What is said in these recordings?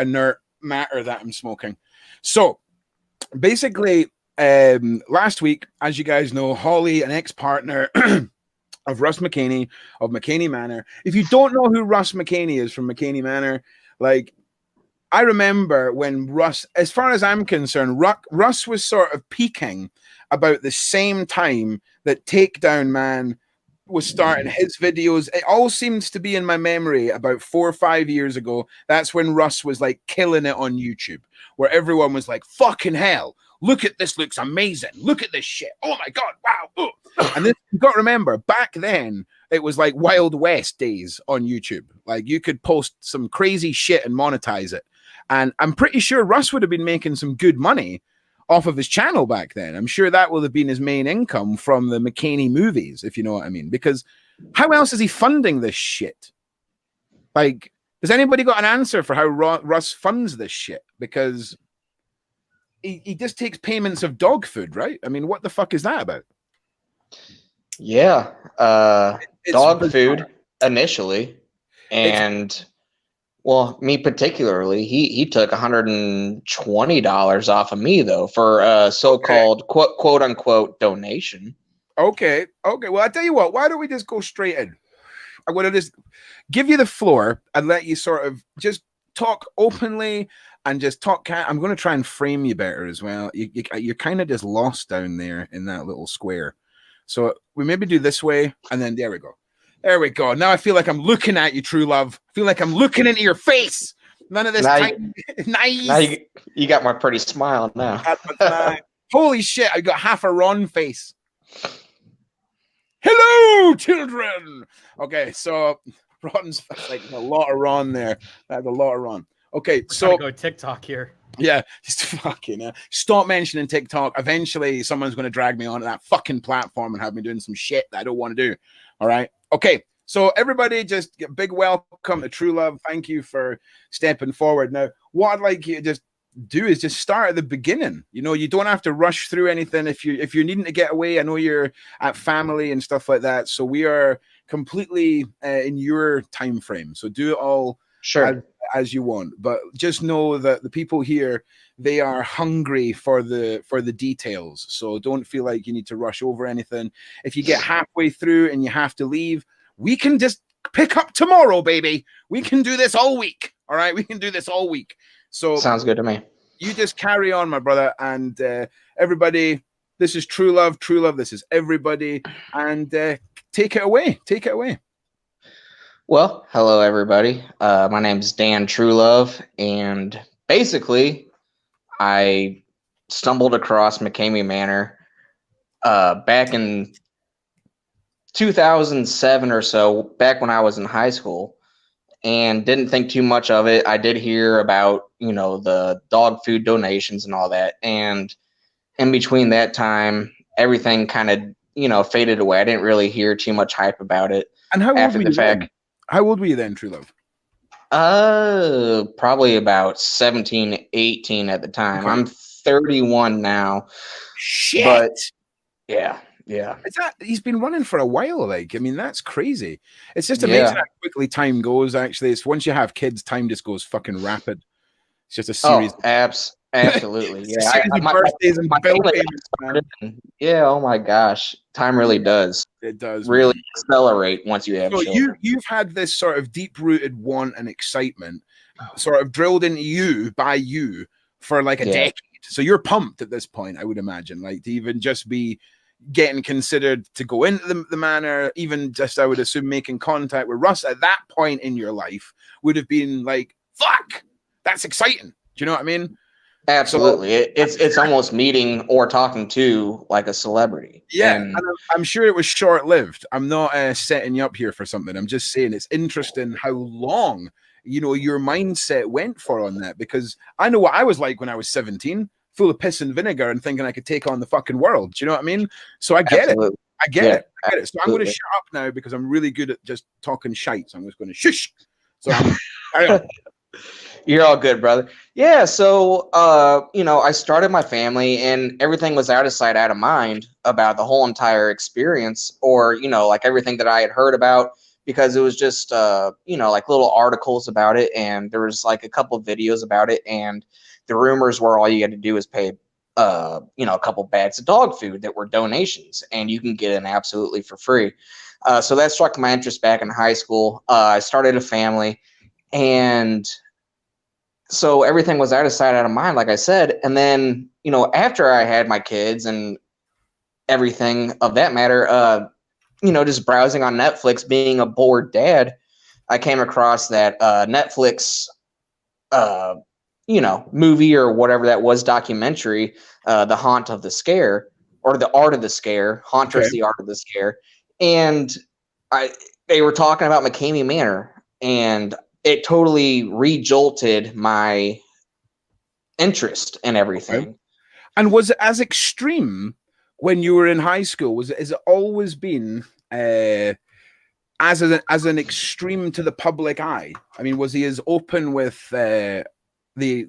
inert matter that I'm smoking. So basically, last week, as you guys know, Holly, an ex-partner of Russ Mckamey of Mckamey Manor. If you don't know who Russ Mckamey is from Mckamey Manor, like, I remember when Russ, as far as I'm concerned, Russ was sort of peaking about the same time that Takedown Man was starting his videos. It all seems to be in my memory about 4 or 5 years ago. That's when Russ was like killing it on YouTube, where everyone was like, fucking hell, look at this, looks amazing. Look at this shit. Oh my God, wow. Ugh. And this, you got to remember, back then, it was like Wild West days on YouTube. Like, you could post some crazy shit and monetize it. And I'm pretty sure Russ would have been making some good money off of his channel back then. I'm sure that will have been his main income from the Mckamey movies, if you know what I mean. Because how else is he funding this shit? Like, has anybody got an answer for how Russ funds this shit? Because he just takes payments of dog food, right? I mean, what the fuck is that about? Yeah, dog food initially, and well, me particularly, he took $120 off of me though for a so-called quote unquote donation. Okay. Well, I tell you what. Why don't we just go straight in? I'm gonna just give you the floor and let you sort of just talk openly and just talk. I'm going to try and frame you better as well. You're kind of just lost down there in that little square. So we maybe do this way, and then there we go. There we go. Now I feel like I'm looking at you, true love. I feel like I'm looking into your face. None of this. Nice. Now you got my pretty smile now. Holy shit! I got half a Ron face. Hello, children. Okay, so Ron's like a lot of Ron there. That's a lot of Ron. Okay, so go TikTok here. Yeah, just fucking stop mentioning TikTok. Eventually, someone's going to drag me onto that fucking platform and have me doing some shit that I don't want to do. All right. Okay. So everybody, just a big welcome to True Love. Thank you for stepping forward. Now, what I'd like you to just do is just start at the beginning. You know, you don't have to rush through anything. If you're needing to get away, I know you're at family and stuff like that. So we are completely in your time frame. So do it all as you want. But just know that the people here, they are hungry for the details. So don't feel like you need to rush over anything. If you get halfway through and you have to leave, we can just pick up tomorrow, baby. We can do this all week. All right, we can do this all week. So sounds good to me. You just carry on, my brother, and everybody. This is True Love. True Love. This is everybody, and take it away. Take it away. Well, hello everybody. My name is Dan Truelove, and basically, I stumbled across Mckamey Manor back in 2007 or so, back when I was in high school, and didn't think too much of it. I did hear about, you know, the dog food donations and all that, and in between that time, everything kind of, you know, faded away. I didn't really hear too much hype about it. And how after the fact. How old were you then, True Love? Probably about 17, 18 at the time. Okay. I'm 31 now. Shit. But yeah. It's that he's been running for a while. Like, I mean, that's crazy. It's just amazing how quickly time goes. Actually, it's once you have kids, time just goes fucking rapid. It's just a series. Absolutely. Yeah. Yeah. Oh my gosh, time really does. It does really accelerate once you have. So you've had this sort of deep-rooted want and excitement, sort of drilled into you by you for like a decade. So you're pumped at this point, I would imagine, like to even just be getting considered to go into the manor, even just, I would assume, making contact with Russ at that point in your life would have been like, fuck, that's exciting. Do you know what I mean? Absolutely. So, it's almost meeting or talking to like a celebrity. Yeah, and I'm sure it was short-lived. I'm not setting you up here for something. I'm just saying it's interesting how long, you know, your mindset went for on that, because I know what I was like when I was 17, full of piss and vinegar and thinking I could take on the fucking world. Do you know what I mean? So I get it. I get it. So I'm going to shut up now because I'm really good at just talking shite. So I'm just going to shush. So You're all good, brother. Yeah, so, you know, I started my family and everything was out of sight, out of mind about the whole entire experience, or, you know, like everything that I had heard about because it was just like little articles about it, and there was like a couple of videos about it, and the rumors were all you had to do is pay a couple bags of dog food that were donations, and you can get in absolutely for free. So that struck my interest back in high school. I started a family, and so everything was out of sight, out of mind, like I said. And then, after I had my kids and everything of that matter, just browsing on Netflix, being a bored dad, I came across that Netflix, movie or whatever that was, documentary, The Haunt of the Scare, or The Art of the Scare, Haunter's Okay. The Art of the Scare. And they were talking about Mckamey Manor, and it totally re-jolted my interest in everything. Okay. And was it as extreme when you were in high school? Has it always been as an extreme to the public eye? I mean, was he as open with the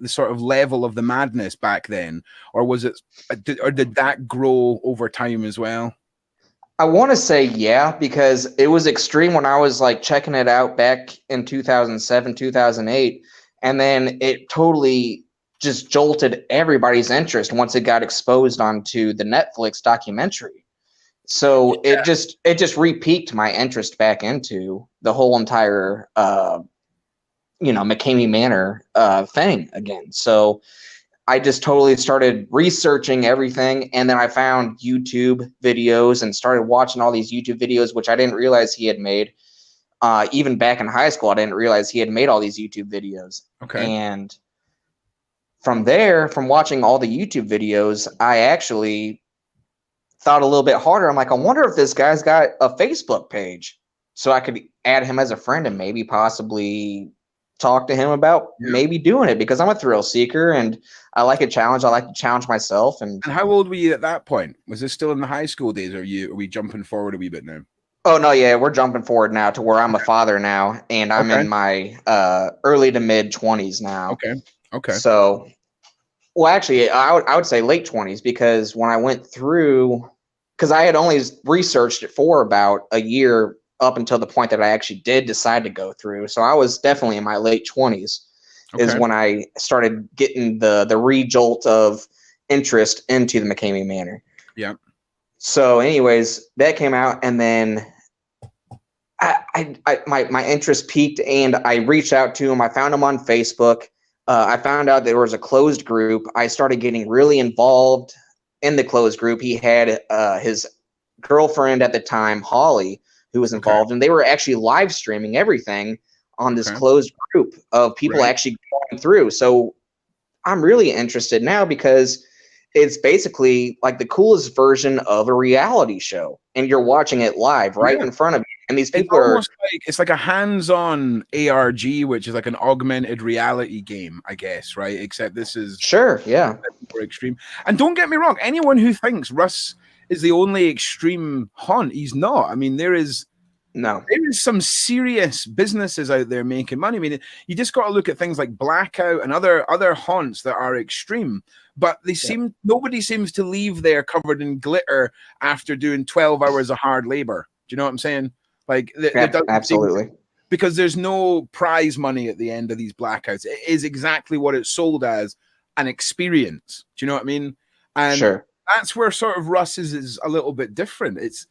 sort of level of the madness back then, or was it, or did that grow over time as well? I want to say yeah, because it was extreme when I was like checking it out back in 2007, 2008, and then it totally just jolted everybody's interest once it got exposed onto the Netflix documentary. So it just re-piqued my interest back into the whole entire Mckamey Manor thing again. So I just totally started researching everything, and then I found YouTube videos and started watching all these YouTube videos, which I didn't realize he had made. Even back in high school, I didn't realize he had made all these YouTube videos. Okay. And from there, from watching all the YouTube videos, I actually thought a little bit harder. I'm like, I wonder if this guy's got a Facebook page, so I could add him as a friend and maybe possibly talk to him about maybe doing it, because I'm a thrill seeker and I like a challenge. I like to challenge myself. And how old were you at that point? Was this still in the high school days, or are we jumping forward a wee bit now? Oh no, yeah, we're jumping forward now to where I'm a father now, and I'm in my early to mid 20s now. Okay. So, well, actually, I would say late 20s, because when I went through, because I had only researched it for about a year up until the point that I actually did decide to go through. So I was definitely in my late 20s is when I started getting the re-jolt of interest into the Mckamey Manor. Yeah. So anyways, that came out, and then my interest peaked, and I reached out to him. I found him on Facebook. I found out there was a closed group. I started getting really involved in the closed group. He had his girlfriend at the time, Holly, who was involved, and they were actually live streaming everything on this closed group of people actually going through. So I'm really interested now, because it's basically like the coolest version of a reality show, and you're watching it live right in front of you. And these people it's like a hands-on ARG, which is like an augmented reality game, I guess, right? Except this is more extreme. And don't get me wrong, anyone who thinks Russ is the only extreme haunt, he's not. I mean, there is some serious businesses out there making money. I mean, you just got to look at things like Blackout and other haunts that are extreme, but nobody seems to leave there covered in glitter after doing 12 hours of hard labor. Do you know what I'm saying? Like, absolutely. Because there's no prize money at the end of these blackouts. It is exactly what it's sold as, an experience. Do you know what I mean? And that's where sort of Russ's is a little bit different. It's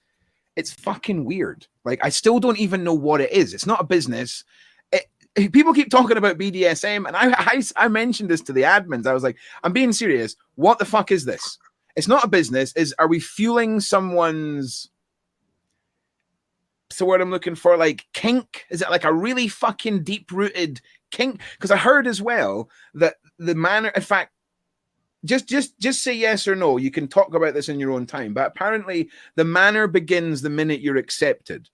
fucking weird. Like, I still don't even know what it is. It's not a business. People keep talking about BDSM, and I mentioned this to the admins. I was like, I'm being serious. What the fuck is this? It's not a business. Are we fueling someone's... What's the word I'm looking for? Like kink? Is it like a really fucking deep-rooted kink? Because I heard as well that the manor... In fact, just say yes or no. You can talk about this in your own time. But apparently, the manor begins the minute you're accepted.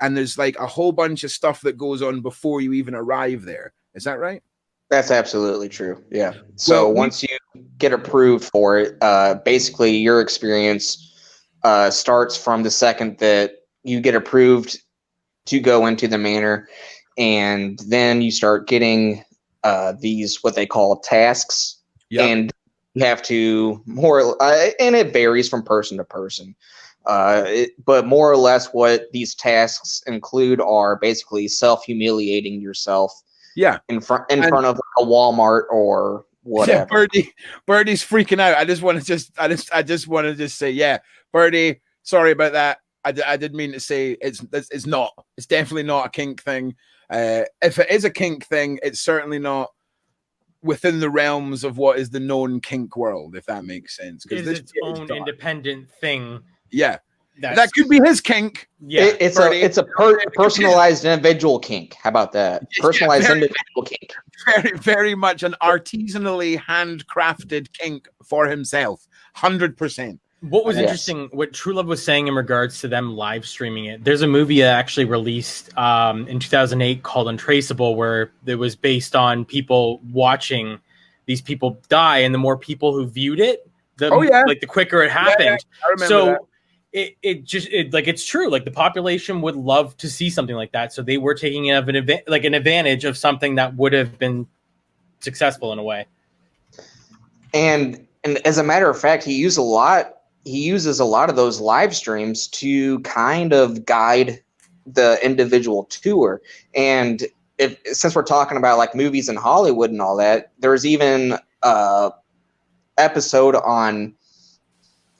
And there's like a whole bunch of stuff that goes on before you even arrive there. Is that right? That's absolutely true. Yeah. So once you get approved for it, basically your experience starts from the second that you get approved to go into the manor. And then you start getting these, what they call tasks. And you have to and it varies from person to person. But more or less what these tasks include are basically self-humiliating yourself in front of a Walmart or whatever. Yeah, Birdie's freaking out. I just want to just say, yeah, Birdie, sorry about that. I didn't mean to say it's definitely not a kink thing. If it is a kink thing, it's certainly not within the realms of what is the known kink world, if that makes sense. Because it's its own independent thing. Yeah. That could be his kink. Yeah, it's a personalized individual kink. How about that? Personalized individual kink. Very, very much an artisanally handcrafted kink for himself. 100%. What was interesting, what True Love was saying in regards to them live streaming it, there's a movie that actually released in 2008 called Untraceable, where it was based on people watching these people die, and the more people who viewed it, the quicker it happened. I remember that. It's true. Like, the population would love to see something like that, so they were taking an advantage of something that would have been successful in a way. And as a matter of fact, he uses a lot of those live streams to kind of guide the individual tour. And since we're talking about like movies in Hollywood and all that, there's even a episode on.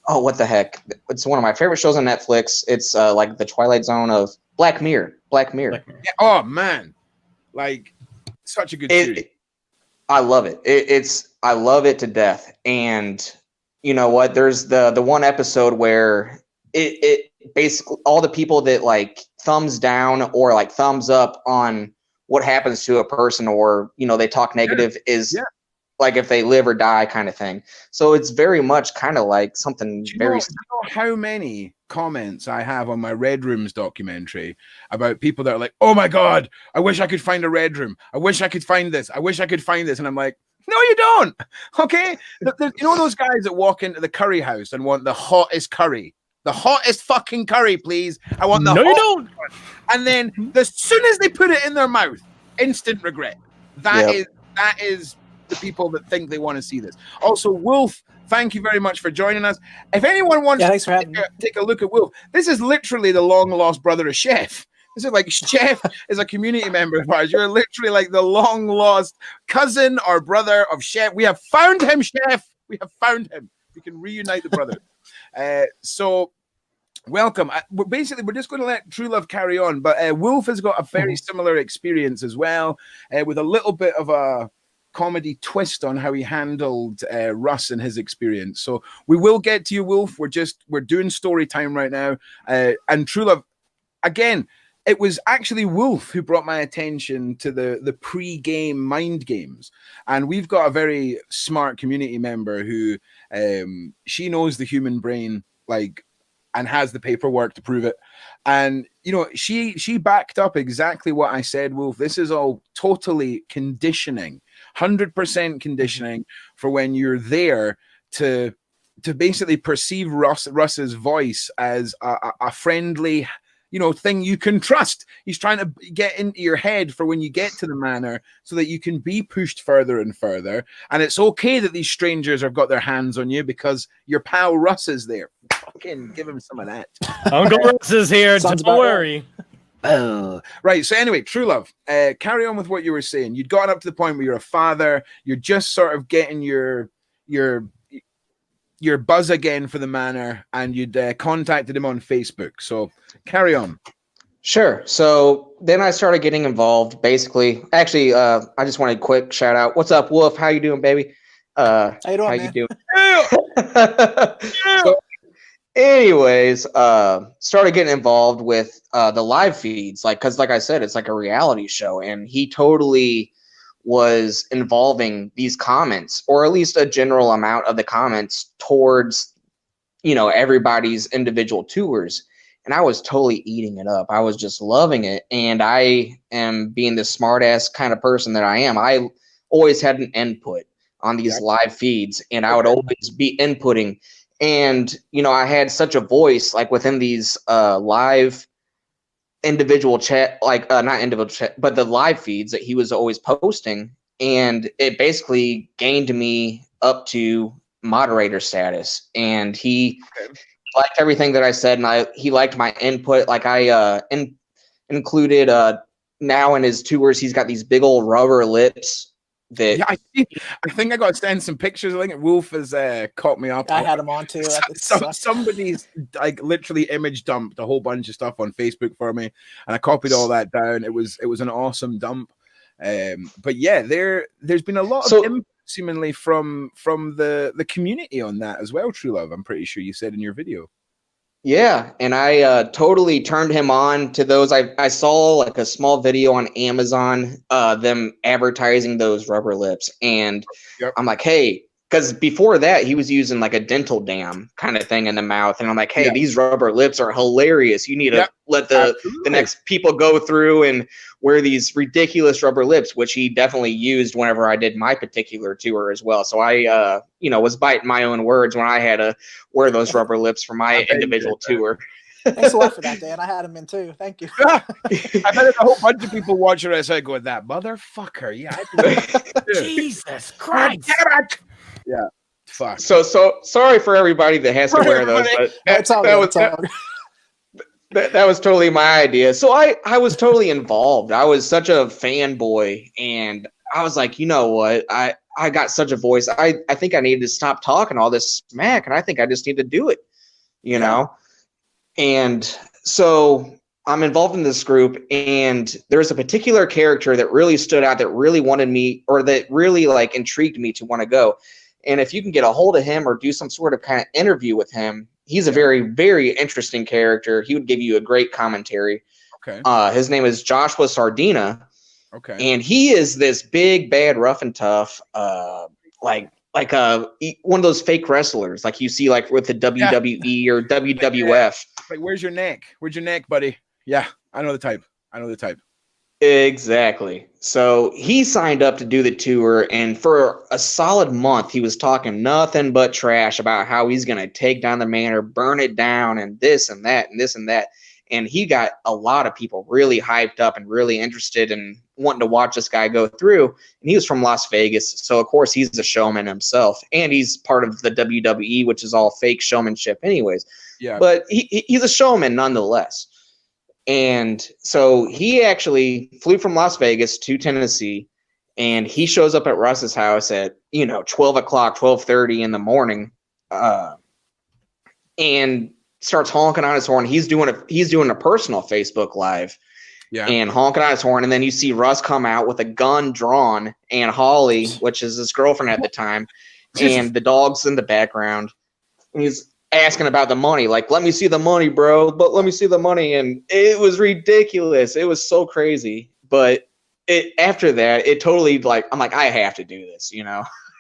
Oh, what the heck? It's one of my favorite shows on Netflix. It's like the Twilight Zone of Black Mirror. Yeah, oh, man. Like, such a good series. I love it. I love it to death. And you know what? There's the one episode where it basically all the people that like thumbs down or like thumbs up on what happens to a person, or, you know, they talk negative is like if they live or die kind of thing. So it's very much kind of like something very. Do you know how many comments I have on my Red Rooms documentary about people that are like, "Oh my God, I wish I could find a Red Room. I wish I could find this. I wish I could find this." And I'm like, no, you don't. Okay, you know those guys that walk into the curry house and want the hottest curry, the hottest fucking curry, please. I want the. No, you don't. And then as soon as they put it in their mouth, instant regret. That is the people that think they want to see this. Also, Wolf, thank you very much for joining us. If anyone wants to take a look at Wolf, this is literally the long lost brother of Chef. This is like Chef is a community member of ours. You're literally like the long lost cousin or brother of Chef. We have found him, Chef. We have found him. We can reunite the brothers. So welcome. We're just going to let True Love carry on, but Wolf has got a very similar experience as well, with a little bit of a comedy twist on how he handled Russ and his experience. So we will get to you, Wolf. We're doing story time right now. And True Love, again, it was actually Wolf who brought my attention to the pre-game mind games. And we've got a very smart community member who she knows the human brain, like, and has the paperwork to prove it. And, you know, she backed up exactly what I said, Wolf. This is all totally conditioning, 100% conditioning for when you're there to basically perceive Russ's voice as a friendly, you know, thing you can trust. He's trying to get into your head for when you get to the manor so that you can be pushed further and further. And it's okay that these strangers have got their hands on you because your pal Russ is there. Fucking give him some of that. Uncle Russ is here. Don't worry. Right. So anyway, True Love, carry on with what you were saying. You'd gotten up to the point where you're a father. You're just sort of getting your buzz again for the manor, and you'd contacted him on Facebook. So carry on. Sure. So then I started getting involved. Basically, actually, I just wanted a quick shout out. What's up, Wolf? How you doing, baby? How you doing, man? You doing? So, anyways, started getting involved with the live feeds, because like I said, it's like a reality show, and he totally was involving these comments, or at least a general amount of the comments towards, you know, everybody's individual tours. And I was totally eating it up. I was just loving it. And I am being the smart ass kind of person that I am. I always had an input on these live feeds, and I would always be inputting. And, you know, I had such a voice, like within these live individual chat, like not individual chat, but the live feeds that he was always posting. And it basically gained me up to moderator status. And he liked everything that I said, and he liked my input. Like I included now in his tours, he's got these big old rubber lips. That I think I got to send some pictures. I think Wolf has caught me up. I had him on too. Somebody's like literally image dumped a whole bunch of stuff on Facebook for me, and I copied all that down. It was an awesome dump. But yeah, there's been a lot of input seemingly from the community on that as well. True Love, I'm pretty sure you said in your video. Yeah, and I totally turned him on to those. I saw like a small video on Amazon, them advertising those rubber lips, and I'm like, hey, because before that he was using like a dental dam kind of thing in the mouth, and I'm like, hey, these rubber lips are hilarious. You need to let the next people go through and wear these ridiculous rubber lips, which he definitely used whenever I did my particular tour as well. So I, was biting my own words when I had to wear those rubber lips for my individual tour. Thanks a lot for that, Dan. I had him in too. Thank you. I bet there's a whole bunch of people watching us. I go, that motherfucker. Yeah. Jesus Christ. Yeah. Fuck. So sorry for everybody that has to wear those. But that was totally my idea. So I was totally involved. I was such a fanboy, and I was like, you know what? I got such a voice. I think I needed to stop talking all this smack, and I think I just need to do it, you know? And so I'm involved in this group, and there's a particular character that really stood out, that really wanted me, or that really like intrigued me to want to go. And if you can get a hold of him or do some sort of kind of interview with him, he's a very, very interesting character. He would give you a great commentary. Okay. His name is Joshua Sardina. Okay. And he is this big, bad, rough and tough, like one of those fake wrestlers, like you see like with the WWE or WWF. Like, where's your neck? Where's your neck, buddy? Yeah, I know the type. Exactly. So he signed up to do the tour, and for a solid month, he was talking nothing but trash about how he's going to take down the manor, burn it down, and this and that, and this and that. And he got a lot of people really hyped up and really interested in wanting to watch this guy go through. And he was from Las Vegas. So, of course, he's a showman himself. And he's part of the WWE, which is all fake showmanship anyways. Yeah. But he's a showman nonetheless. And so he actually flew from Las Vegas to Tennessee, and he shows up at Russ's house at, 12 o'clock, 12:30 in the morning, and starts honking on his horn. He's doing a personal Facebook Live, and honking on his horn. And then you see Russ come out with a gun drawn, and Holly, which is his girlfriend at the time, and the dog's in the background. And he's asking about the money, like, let me see the money, bro, but let me see the money. And it was ridiculous. It was so crazy. But after that, it totally, like, I'm like, I have to do this,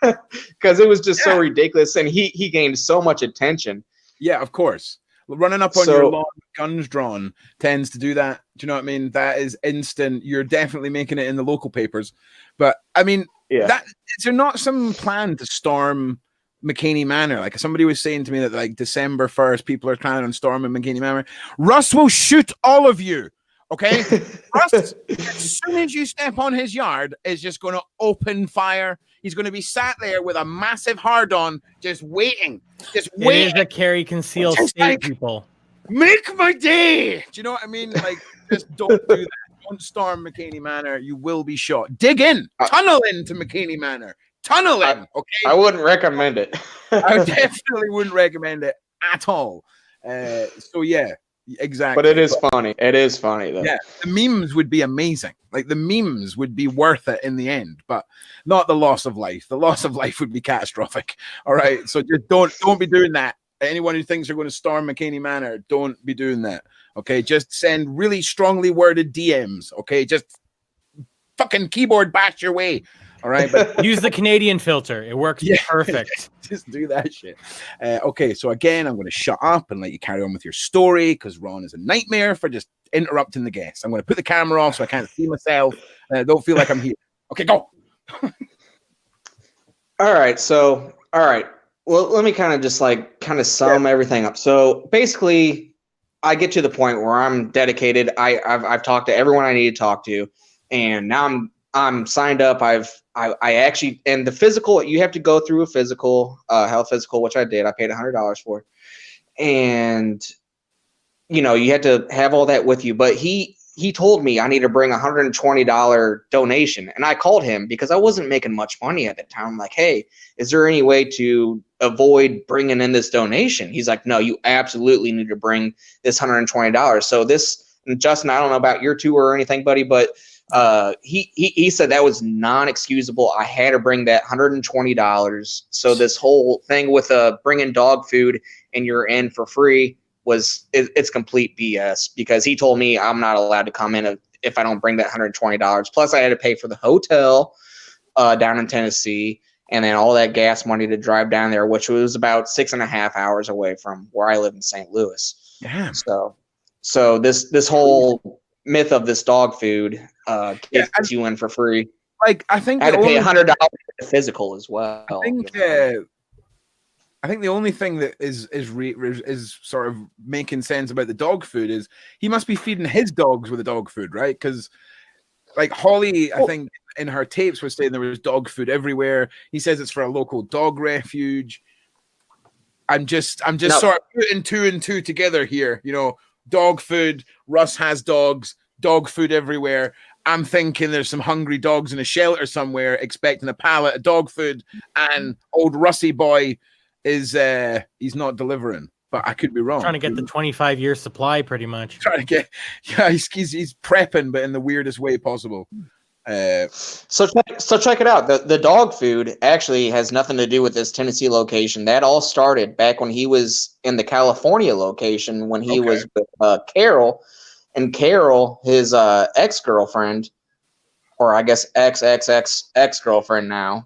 because it was just so ridiculous. And he gained so much attention. Yeah, of course. Running up on your lawn, guns drawn, tends to do that. Do you know what I mean? That is instant. You're definitely making it in the local papers. But I mean, is there not some plan to storm Mckamey Manor? Like, somebody was saying to me that like December 1st, people are planning on storming Mckamey Manor. Russ will shoot all of you. Okay, Russ, as soon as you step on his yard, is just going to open fire. He's going to be sat there with a massive hard-on, just waiting. It is a carry conceal state, like, people. Make my day. Do you know what I mean? Like, just don't do that. Don't storm Mckamey Manor. You will be shot. Dig in, tunnel into Mckamey Manor. Tunnel in. Okay. I wouldn't recommend it. I definitely wouldn't recommend it at all. So yeah. Exactly. But it is funny. It is funny, though. Yeah, the memes would be amazing. Like, the memes would be worth it in the end, but not the loss of life. The loss of life would be catastrophic. All right, so just don't be doing that. Anyone who thinks they're going to storm Mckamey Manor, don't be doing that. Okay, just send really strongly worded DMs. Okay, just fucking keyboard bash your way. All right, but use the Canadian filter. It works perfect. Just do that shit. Okay, so again, I'm going to shut up and let you carry on with your story, because Ron is a nightmare for just interrupting the guests. I'm going to put the camera off so I can't see myself, and I don't feel like I'm here. Okay, go. All right. Well, let me kind of sum everything up. So basically, I get to the point where I'm dedicated. I've talked to everyone I need to talk to, and now I'm signed up. I actually, and the physical, you have to go through a physical, health physical, which I did. I paid $100 for. and you had to have all that with you. But he told me I need to bring $120 donation, and I called him because I wasn't making much money at the time. I'm like, hey, is there any way to avoid bringing in this donation? He's like, no, you absolutely need to bring this $120. So this, Justin, I don't know about your tour or anything, buddy, but he said that was non-excusable. I had to bring that $120. So this whole thing with bringing dog food and you're in for free it's complete BS, because he told me I'm not allowed to come in if I don't bring that $120. Plus I had to pay for the hotel down in Tennessee, and then all that gas money to drive down there, which was about 6.5 hours away from where I live in St. Louis. Damn. So this whole myth of this dog food gets you in for free. Like, I think I had to pay $100 physical as well. I think the only thing that is sort of making sense about the dog food is he must be feeding his dogs with the dog food, right? Because like Holly, I think in her tapes was saying there was dog food everywhere. He says it's for a local dog refuge. I'm just sort of putting 2 and 2 together here. Dog food. Russ has dogs. Dog food everywhere. I'm thinking there's some hungry dogs in a shelter somewhere expecting a pallet of dog food, and old Russie boy is he's not delivering. But I could be wrong. Trying to get the 25-year supply, pretty much. He's prepping, but in the weirdest way possible. So check it out. The dog food actually has nothing to do with this Tennessee location. That all started back when he was in the California location, when he was with Carol. And Carol, his ex-girlfriend, or I guess ex-girlfriend now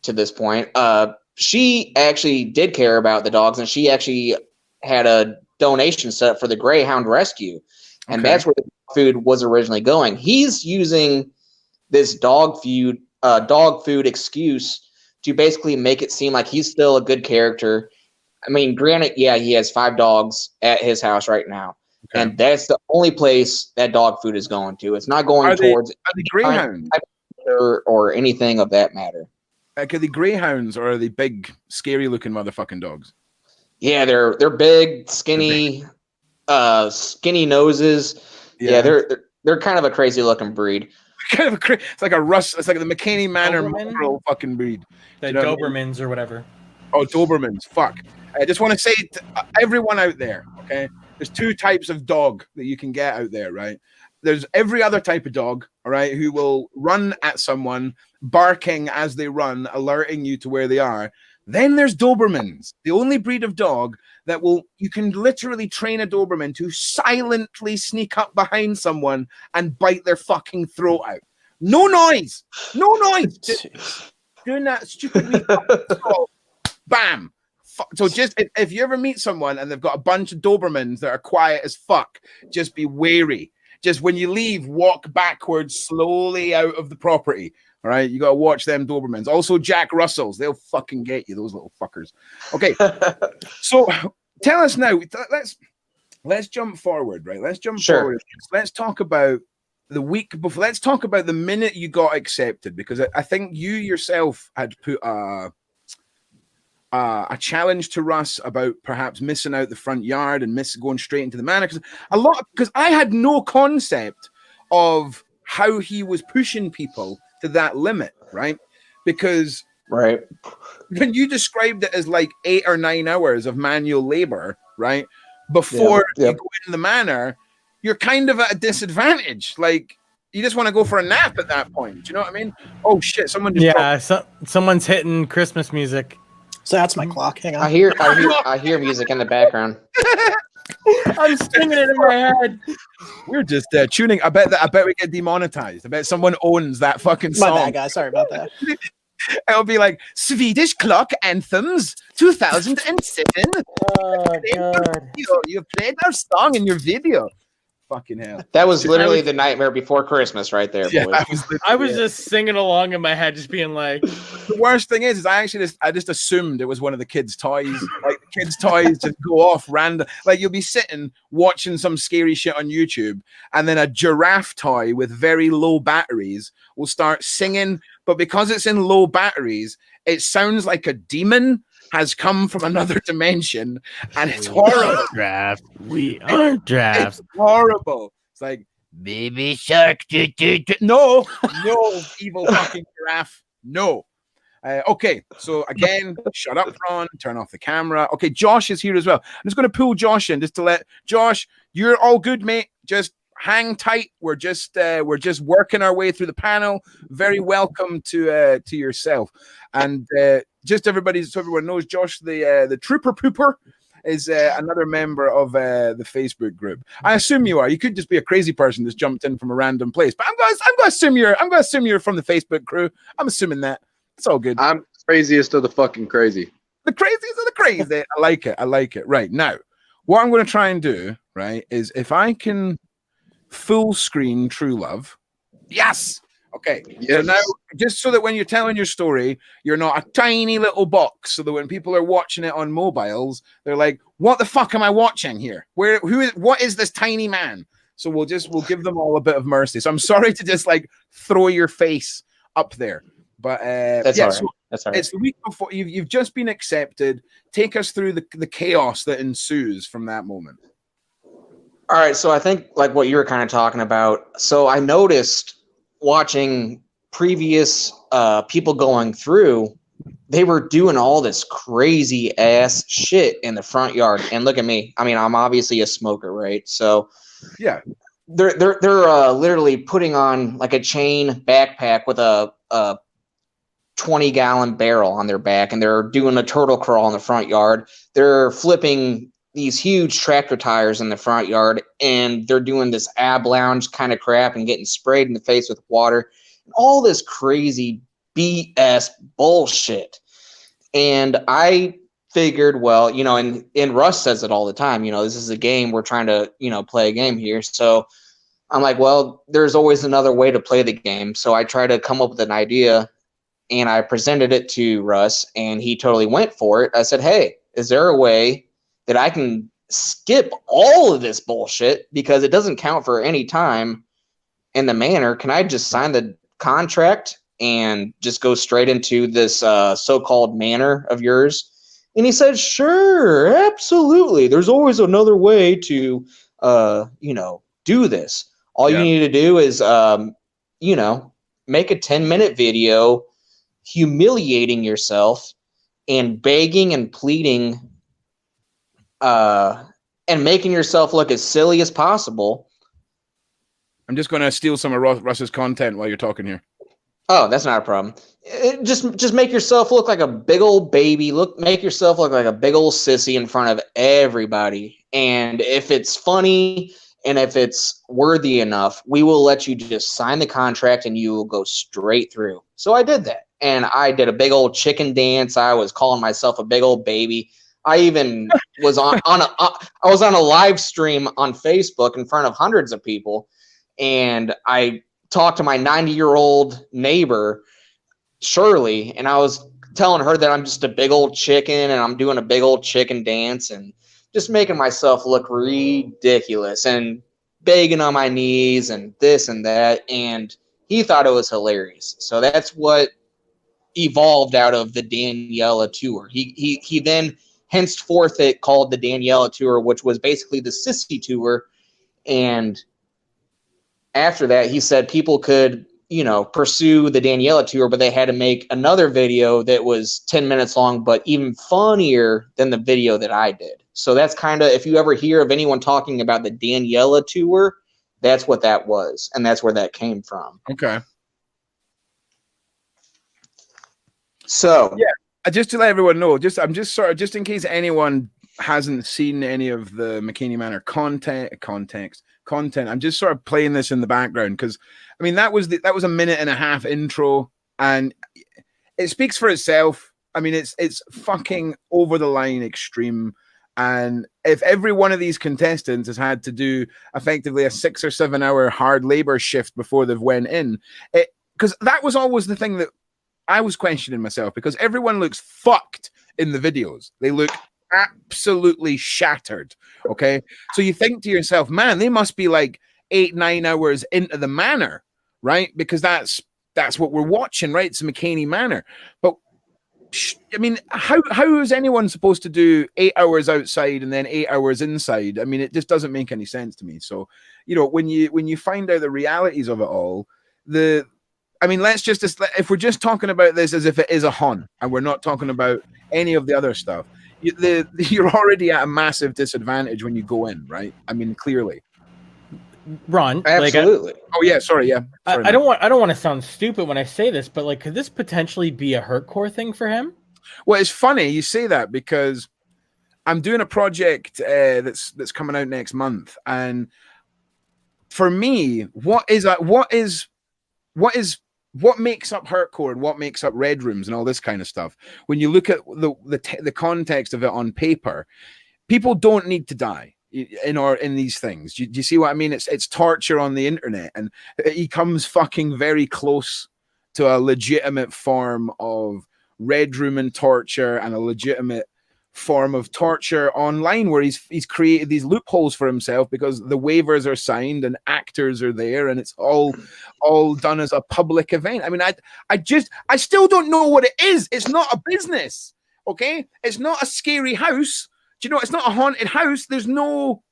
to this point, she actually did care about the dogs, and she actually had a donation set up for the Greyhound Rescue. And that's where the food was originally going. He's using this dog food excuse to basically make it seem like he's still a good character. I mean, granted, yeah, he has 5 dogs at his house right now. Okay. And that's the only place that dog food is going to. It's not going towards the Greyhounds or anything of that matter. Like, are they Greyhounds, or are they big, scary-looking motherfucking dogs? Yeah, they're big, skinny, skinny noses. Yeah, they're kind of a crazy-looking breed. It's like it's like the Mckamey Manor mongrel fucking breed. The Dobermans or whatever. Oh, Dobermans. Fuck. I just want to say to everyone out there, okay? There's 2 types of dog that you can get out there, right? There's every other type of dog, all right, who will run at someone, barking as they run, alerting you to where they are. Then there's Dobermans, the only breed of dog that you can literally train a Doberman to silently sneak up behind someone and bite their fucking throat out. No noise. Just doing that stupid bam. So just if you ever meet someone and they've got a bunch of Dobermans that are quiet as fuck, just be wary. Just when you leave, walk backwards slowly out of the property. All right, you got to watch them Dobermans. Also, Jack Russells, they'll fucking get you, those little fuckers. Okay, so tell us now. Let's jump forward, right? Let's jump forward. Let's talk about the week before. Let's talk about the minute you got accepted, because I think you yourself had put a challenge to Russ about perhaps missing out the front yard and going straight into the manor, because I had no concept of how he was pushing people to that limit, right? Because when you described it as like 8 or 9 hours of manual labor, right, before you go into the manor, you're kind of at a disadvantage. Like, you just want to go for a nap at that point. Do you know what I mean? Oh shit! Someone just someone's hitting Christmas music. So that's my clock. Hang on. I hear music in the background. I'm singing it in my head. We're just tuning. I bet we get demonetized. I bet someone owns that fucking song. My bad, guys. Sorry about that. It'll be like Swedish Clock Anthems 2007. Oh god! You played our song in your video. Fucking hell. That was literally the Nightmare Before Christmas right there, boys. I was just singing along in my head, just being like... The worst thing is I just assumed it was one of the kids' toys. Like, the kids' toys just go off random. Like, you'll be sitting watching some scary shit on YouTube, and then a giraffe toy with very low batteries will start singing, but because it's in low batteries, it sounds like a demon, has come from another dimension, and it's horrible. Draft. We are drafts. It's horrible. It's like baby shark. No, evil fucking giraffe. No. Okay, so again, shut up, Ron. Turn off the camera. Okay, Josh is here as well. I'm just going to pull Josh in just to let Josh. You're all good, mate. Just hang tight. We're just working our way through the panel. Very welcome to yourself, and just everybody, so everyone knows, Josh, the Trooper Pooper, is another member of the Facebook group. I assume you are. You could just be a crazy person that's jumped in from a random place, but I'm going to assume you're from the Facebook crew. I'm assuming that. It's all good. I'm craziest of the fucking crazy. The craziest of the crazy. I like it. Right now, what I'm going to try and do, right, is if I can full screen True Love. Yes. Okay. Yes. So now, just so that when you're telling your story, you're not a tiny little box, so that when people are watching it on mobiles, they're like, "What the fuck am I watching here? What is this tiny man?" So we'll give them all a bit of mercy. So I'm sorry to just like throw your face up there. But That's all right. That's all right. It's the week before you've just been accepted. Take us through the chaos that ensues from that moment. All right, so I think like what you were kind of talking about. So I noticed watching previous people going through, they were doing all this crazy ass shit in the front yard. And look at me. I mean, I'm obviously a smoker, right? So yeah, they're literally putting on like a chain backpack with a 20-gallon barrel on their back, and they're doing a turtle crawl in the front yard. They're flipping these huge tractor tires in the front yard, and they're doing this ab lounge kind of crap and getting sprayed in the face with water. All this crazy BS bullshit. And I figured, well, you know, and Russ says it all the time, you know, this is a game. We're trying to, you know, play a game here. So I'm like, well, there's always another way to play the game. So I try to come up with an idea, and I presented it to Russ, and he totally went for it. I said, hey, is there a way that I can skip all of this bullshit because it doesn't count for any time in the manor? Can I just sign the contract and just go straight into this so-called manor of yours? And he said, sure, absolutely. There's always another way to, you know, do this. All you need to do is, you know, make a 10-minute video humiliating yourself and begging and pleading and making yourself look as silly as possible. I'm just going to steal some of Russ's content while you're talking here. Oh, that's not a problem. Just make yourself look like a big old baby. Make yourself look like a big old sissy in front of everybody. And if it's funny and if it's worthy enough, we will let you just sign the contract and you will go straight through. So I did that. And I did a big old chicken dance. I was calling myself a big old baby. I even was on a live stream on Facebook in front of hundreds of people, and I talked to my 90-year-old neighbor, Shirley, and I was telling her that I'm just a big old chicken and I'm doing a big old chicken dance and just making myself look ridiculous and begging on my knees and this and that, and he thought it was hilarious. So that's what evolved out of the Daniela tour. He then henceforth it called the Daniela tour, which was basically the Sissy tour. And after that, he said people could, you know, pursue the Daniela tour, but they had to make another video that was 10 minutes long, but even funnier than the video that I did. So that's kind of, if you ever hear of anyone talking about the Daniela tour, that's what that was. And that's where that came from. Okay. So yeah, just to let everyone know, just in case anyone hasn't seen any of the Mckamey Manor content, I'm just sort of playing this in the background because I mean that was a minute and a half intro, and it speaks for itself. I mean it's fucking over the line extreme, and if every one of these contestants has had to do effectively a 6 or 7 hour hard labor shift before they've went in, because that was always the thing that I was questioning myself, because everyone looks fucked in the videos. They look absolutely shattered. Okay. So you think to yourself, man, they must be like 8-9 hours into the manor, right? Because that's what we're watching, right? It's Mckamey Manor. But I mean, how is anyone supposed to do 8 hours outside and then 8 hours inside? I mean, it just doesn't make any sense to me. So, when you find out the realities of it all, let's just, if we're just talking about this as if it is a hunt and we're not talking about any of the other stuff, you're already at a massive disadvantage when you go in, right? I mean, clearly. Ron, Absolutely. Sorry. I don't want to sound stupid when I say this, but could this potentially be a hardcore thing for him? Well, it's funny you say that because I'm doing a project that's coming out next month, and for me, what makes up hardcore and what makes up red rooms and all this kind of stuff? When you look at the context of it on paper, people don't need to die in these things. Do you see what I mean? It's torture on the internet, and he comes fucking very close to a legitimate form of red room and torture, and a legitimate form of torture online where he's created these loopholes for himself because the waivers are signed and actors are there, and it's all done as a public event. I mean, I still don't know what it is. It's not a business, okay? It's not a scary house. Do you know, it's not a haunted house. There's no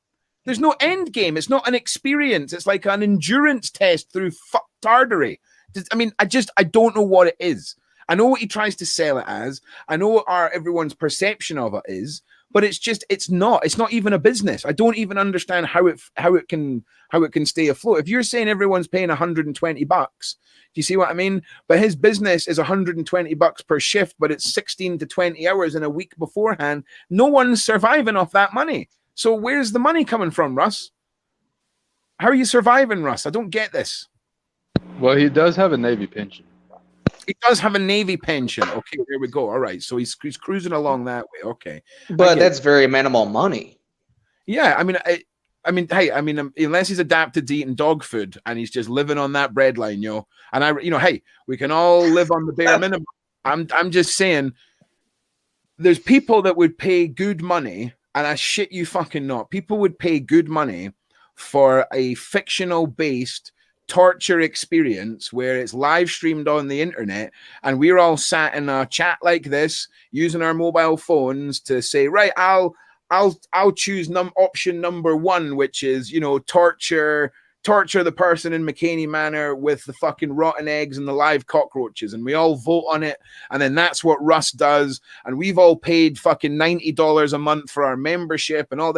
end game. It's not an experience. It's like an endurance test through fucktardery. I mean, I don't know what it is. I know what he tries to sell it as. I know what everyone's perception of it is, but it's not even a business. I don't even understand how it can stay afloat. If you're saying everyone's paying $120, do you see what I mean? But his business is $120 per shift, but it's 16 to 20 hours in a week beforehand. No one's surviving off that money. So where's the money coming from, Russ? How are you surviving, Russ? I don't get this. Well, he does have a Navy pension. He does have a Navy pension. Okay, there we go. All right, so he's cruising along that way. Okay, but that's very minimal money. Yeah, unless he's adapted to eating dog food and he's just living on that bread line, And hey, we can all live on the bare minimum. I'm just saying, there's people that would pay good money, and I shit you fucking not. People would pay good money for a fictional based torture experience where it's live streamed on the internet, and we're all sat in a chat like this using our mobile phones to say, right, I'll choose option number 1, which is, torture the person in Mckamey Manor with the fucking rotten eggs and the live cockroaches, and we all vote on it, and then that's what Russ does, and we've all paid fucking $90 a month for our membership and all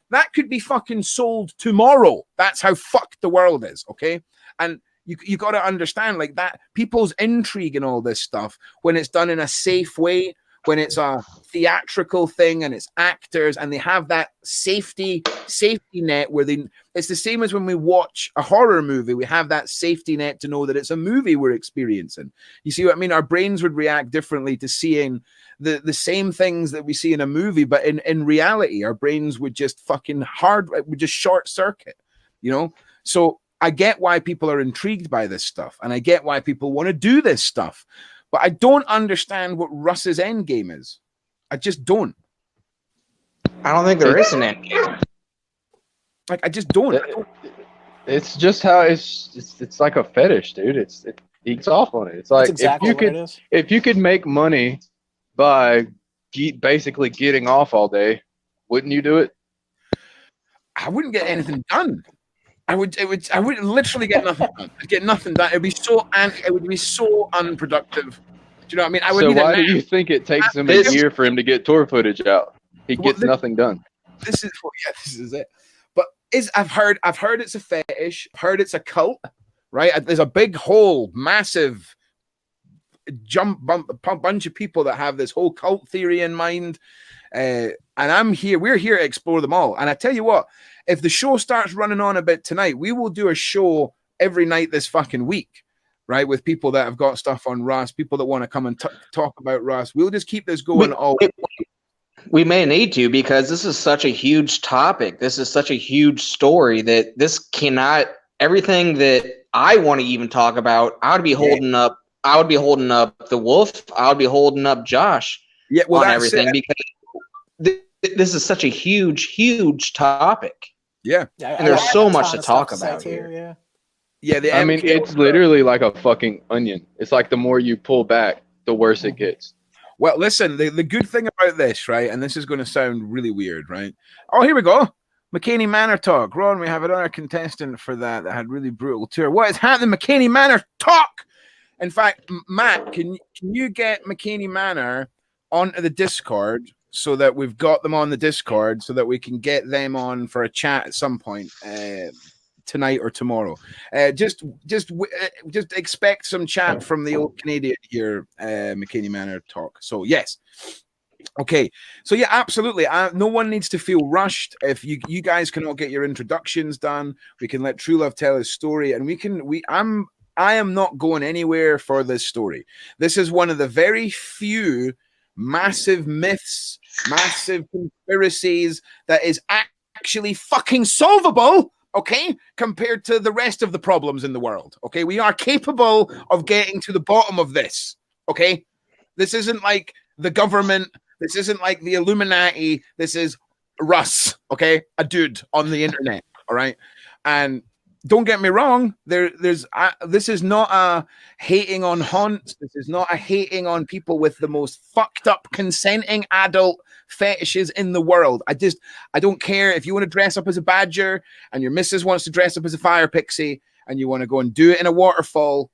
that could be fucking sold tomorrow. That's how fucked the world is, okay? And you got to understand, like, that people's intrigue and all this stuff, when it's done in a safe way, when it's a theatrical thing and it's actors and they have that safety net where it's the same as when we watch a horror movie. We have that safety net to know that it's a movie we're experiencing. You see what I mean? Our brains would react differently to seeing the same things that we see in a movie, but in reality, our brains would just would just short circuit, So I get why people are intrigued by this stuff, and I get why people want to do this stuff, but I don't understand what Russ's end game is. I just don't. I don't think there is an end game. Like, I just don't. It's just how it's like a fetish, dude. It eats off on it. It's like, if you could make money by basically getting off all day, wouldn't you do it? I wouldn't get anything done. I would literally get nothing done. I'd get nothing done. It would be so unproductive. Do you know what I mean? Why do you think it takes him a year for him to get tour footage out? He gets nothing done. This is it. But I've heard it's a fetish. I've heard it's a cult, right? There's a big whole massive bunch of people that have this whole cult theory in mind, and we're here to explore them all. And I tell you what, if the show starts running on a bit tonight, we will do a show every night this fucking week, right, with people that have got stuff on Russ, people that want to come and talk about Russ. We'll just keep this going all. We may need to, because this is such a huge topic. This is such a huge story that this cannot. Everything that I want to even talk about, I would be holding up the Wolf. I would be holding up Josh on everything, because this is such a huge topic. Yeah. And there's so much to talk about here. Yeah. I mean, it's literally like a fucking onion. It's like the more you pull back, the worse it gets. Well, listen, the good thing about this, right, and this is going to sound really weird, right? Oh, here we go. Mckamey Manor talk. Ron, we have another contestant for that had really brutal tour. What is happening? Mckamey Manor talk. In fact, Matt, can you get Mckamey Manor onto the Discord so that we've got them on the Discord so that we can get them on for a chat at some point tonight or tomorrow? Just expect some chat from the old Canadian here, Mckamey Manor talk. So yes. Okay, so yeah, absolutely. No one needs to feel rushed. If you guys cannot get your introductions done, we can let True Love tell his story, and I am not going anywhere for this story. This is one of the very few massive myths, massive conspiracies that is actually fucking solvable. Okay, compared to the rest of the problems in the world. Okay, we are capable of getting to the bottom of this. Okay, this isn't like the government. This isn't like the Illuminati. This is Russ, okay? A dude on the internet, all right? And don't get me wrong, this is not a hating on haunts. This is not a hating on people with the most fucked up consenting adult fetishes in the world. I don't care if you want to dress up as a badger and your missus wants to dress up as a fire pixie and you want to go and do it in a waterfall.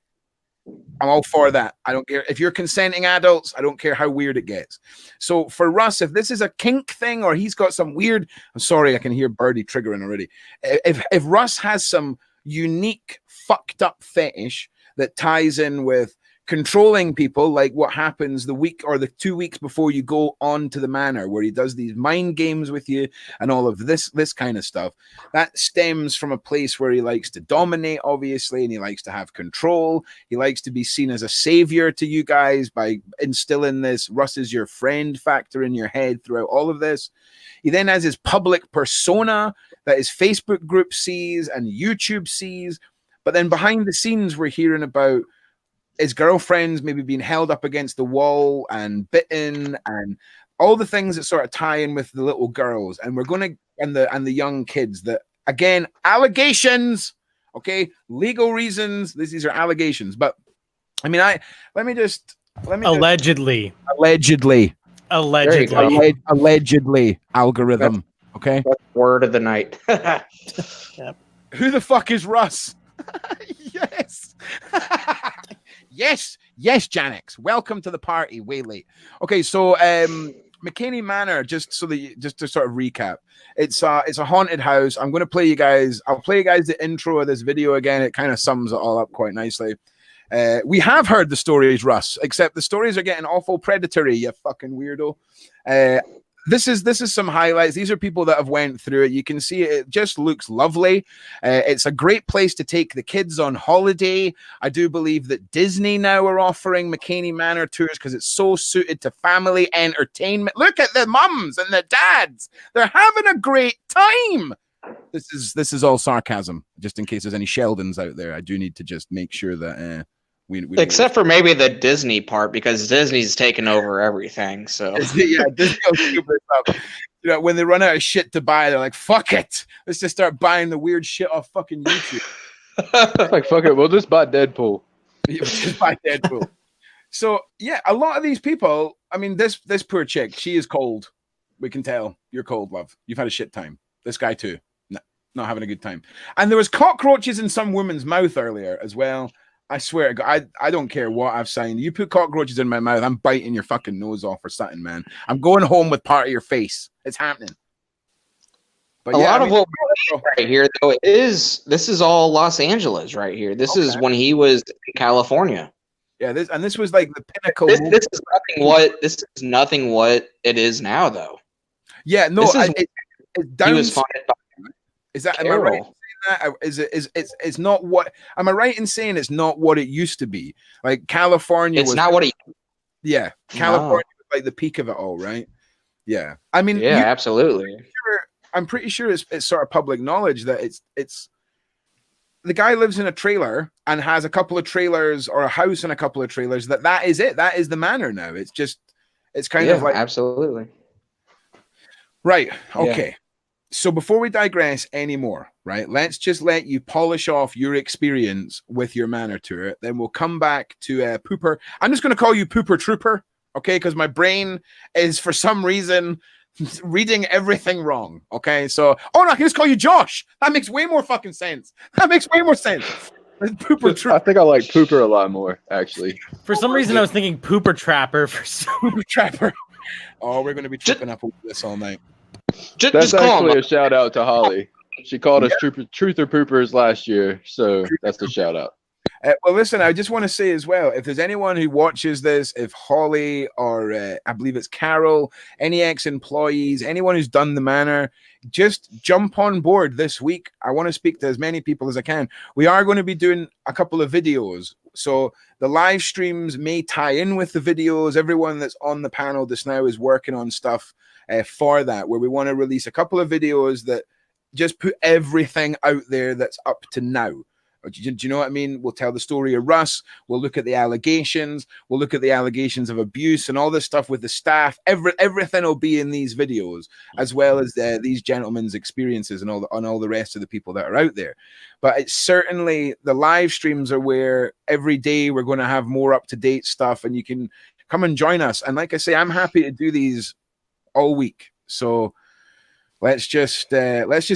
I'm all for that. I don't care if you're consenting adults. I don't care how weird it gets. So for Russ, if this is a kink thing or he's got some weird, I'm sorry, I can hear Birdie triggering already. If Russ has some unique fucked up fetish that ties in with controlling people, like what happens the week or the 2 weeks before you go on to the manor, where he does these mind games with you and all of this kind of stuff, that stems from a place where he likes to dominate, obviously, and he likes to have control. He likes to be seen as a savior to you guys by instilling this Russ is your friend factor in your head throughout all of this. He then has his public persona that his Facebook group sees and YouTube sees, but then behind the scenes we're hearing about his girlfriends maybe being held up against the wall and bitten and all the things that sort of tie in with the little girls. And we're going to, and the young kids that, again, allegations, okay, legal reasons. These are allegations. But I mean, Allegedly, algorithm. Okay. That's word of the night. Yep. Who the fuck is Russ? Yes. Yes, Janix. Welcome to the party. Way late. Okay, so Mckamey Manor. Just to sort of recap, it's a haunted house. I'm going to play you guys. I'll play you guys the intro of this video again. It kind of sums it all up quite nicely. We have heard the stories, Russ, except the stories are getting awful predatory. You fucking weirdo. This is some highlights. These are people that have went through it. You can see it just looks lovely. It's a great place to take the kids on holiday. I do believe that Disney now are offering Mckamey Manor tours because it's so suited to family entertainment. Look at the mums and the dads. They're having a great time. This is all sarcasm, just in case there's any Sheldons out there. I do need to just make sure that we except for maybe the Disney part, because Disney's taken over everything. So Disney will scoop this up. You know, when they run out of shit to buy, they're like, "Fuck it, let's just start buying the weird shit off fucking YouTube." It's like, fuck it, we'll just buy Deadpool. Just buy Deadpool. So yeah, a lot of these people. I mean, this poor chick, she is cold. We can tell you're cold, love. You've had a shit time. This guy too, not having a good time. And there was cockroaches in some woman's mouth earlier as well. I swear to God, I don't care what I've signed. You put cockroaches in my mouth, I'm biting your fucking nose off or something, man. I'm going home with part of your face. It's happening. But a lot of what we're seeing right here, though, this is all Los Angeles right here. This is when he was in California. Yeah, this was like the pinnacle. This is nothing what it is now, though. Yeah, no, he was funded by Is that? Am I right? That? It's not what am I right in saying it's not what it used to be? Like California it's not what it California was like the peak of it all, right? Yeah. I mean, absolutely. I'm pretty sure it's sort of public knowledge that it's the guy lives in a trailer and has a couple of trailers or a house and a couple of trailers. That is it. That is the manor now. It's kind of like absolutely. Right. Okay. Yeah. So before we digress anymore, right, let's just let you polish off your experience with your manor tour. Then we'll come back to Pooper. I'm just going to call you Pooper Trooper, okay? Because my brain is for some reason reading everything wrong. Okay, so oh no, I can just call you Josh. That makes way more fucking sense. That makes way more sense. Pooper I think I like Pooper a lot more, actually. For some reason, I was thinking Pooper Trapper. Pooper Trapper. Oh, we're going to be tripping up over this all night. That's actually a shout out to Holly. She called us Truth or Poopers last year, so that's the shout out. Well, listen, I just want to say as well, if there's anyone who watches this, if Holly or I believe it's Carol, any ex-employees, anyone who's done the manor, just jump on board this week. I want to speak to as many people as I can. We are going to be doing a couple of videos. So the live streams may tie in with the videos. Everyone that's on the panel just now is working on stuff for that, where we want to release a couple of videos that just put everything out there that's up to now. Do you know what I mean? We'll tell the story of Russ. We'll look at the allegations. We'll look at the allegations of abuse and all this stuff with the staff. Everything will be in these videos, as well as these gentlemen's experiences and all the rest of the people that are out there. But it's certainly the live streams are where every day we're going to have more up-to-date stuff, and you can come and join us. And like I say, I'm happy to do these all week. So let's just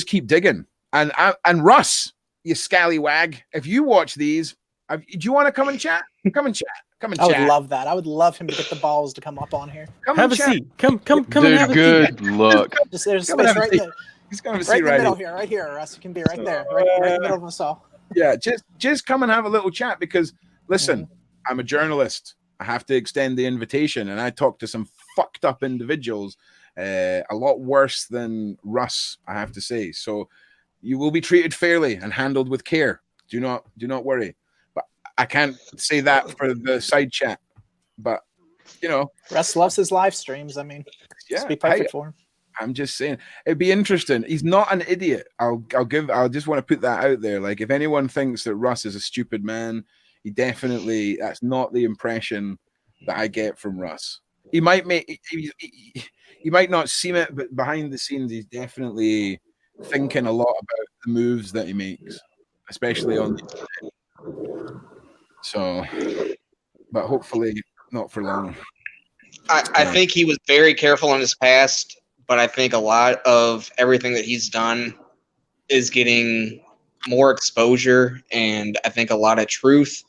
keep digging. And Russ, you scallywag, if you watch these, do you want to come and chat? Come and chat. Come and chat. I would love that. I would love him to get the balls to come up on here. Come have a chat. seat. Come Dude, and have a seat. good luck. Just there's Come space and have a right seat. there. He's going to Right see in the middle here, right here, Russ. You can be right there, right in the middle of us all. Yeah, just come and have a little chat, because listen, I'm a journalist. I have to extend the invitation, and I talk to some fucked up individuals, a lot worse than Russ, I have to say. So you will be treated fairly and handled with care. Do not worry. But I can't say that for the side chat. But you know, Russ loves his live streams. I mean, it'd be perfect for him. I'm just saying it'd be interesting. He's not an idiot. I'll just want to put that out there. Like, if anyone thinks that Russ is a stupid man, that's not the impression that I get from Russ. He might not seem it, but behind the scenes, he's definitely thinking a lot about the moves that he makes, especially on the internet. So, but hopefully not for long. I think he was very careful in his past, but I think a lot of everything that he's done is getting more exposure, and I think a lot of truth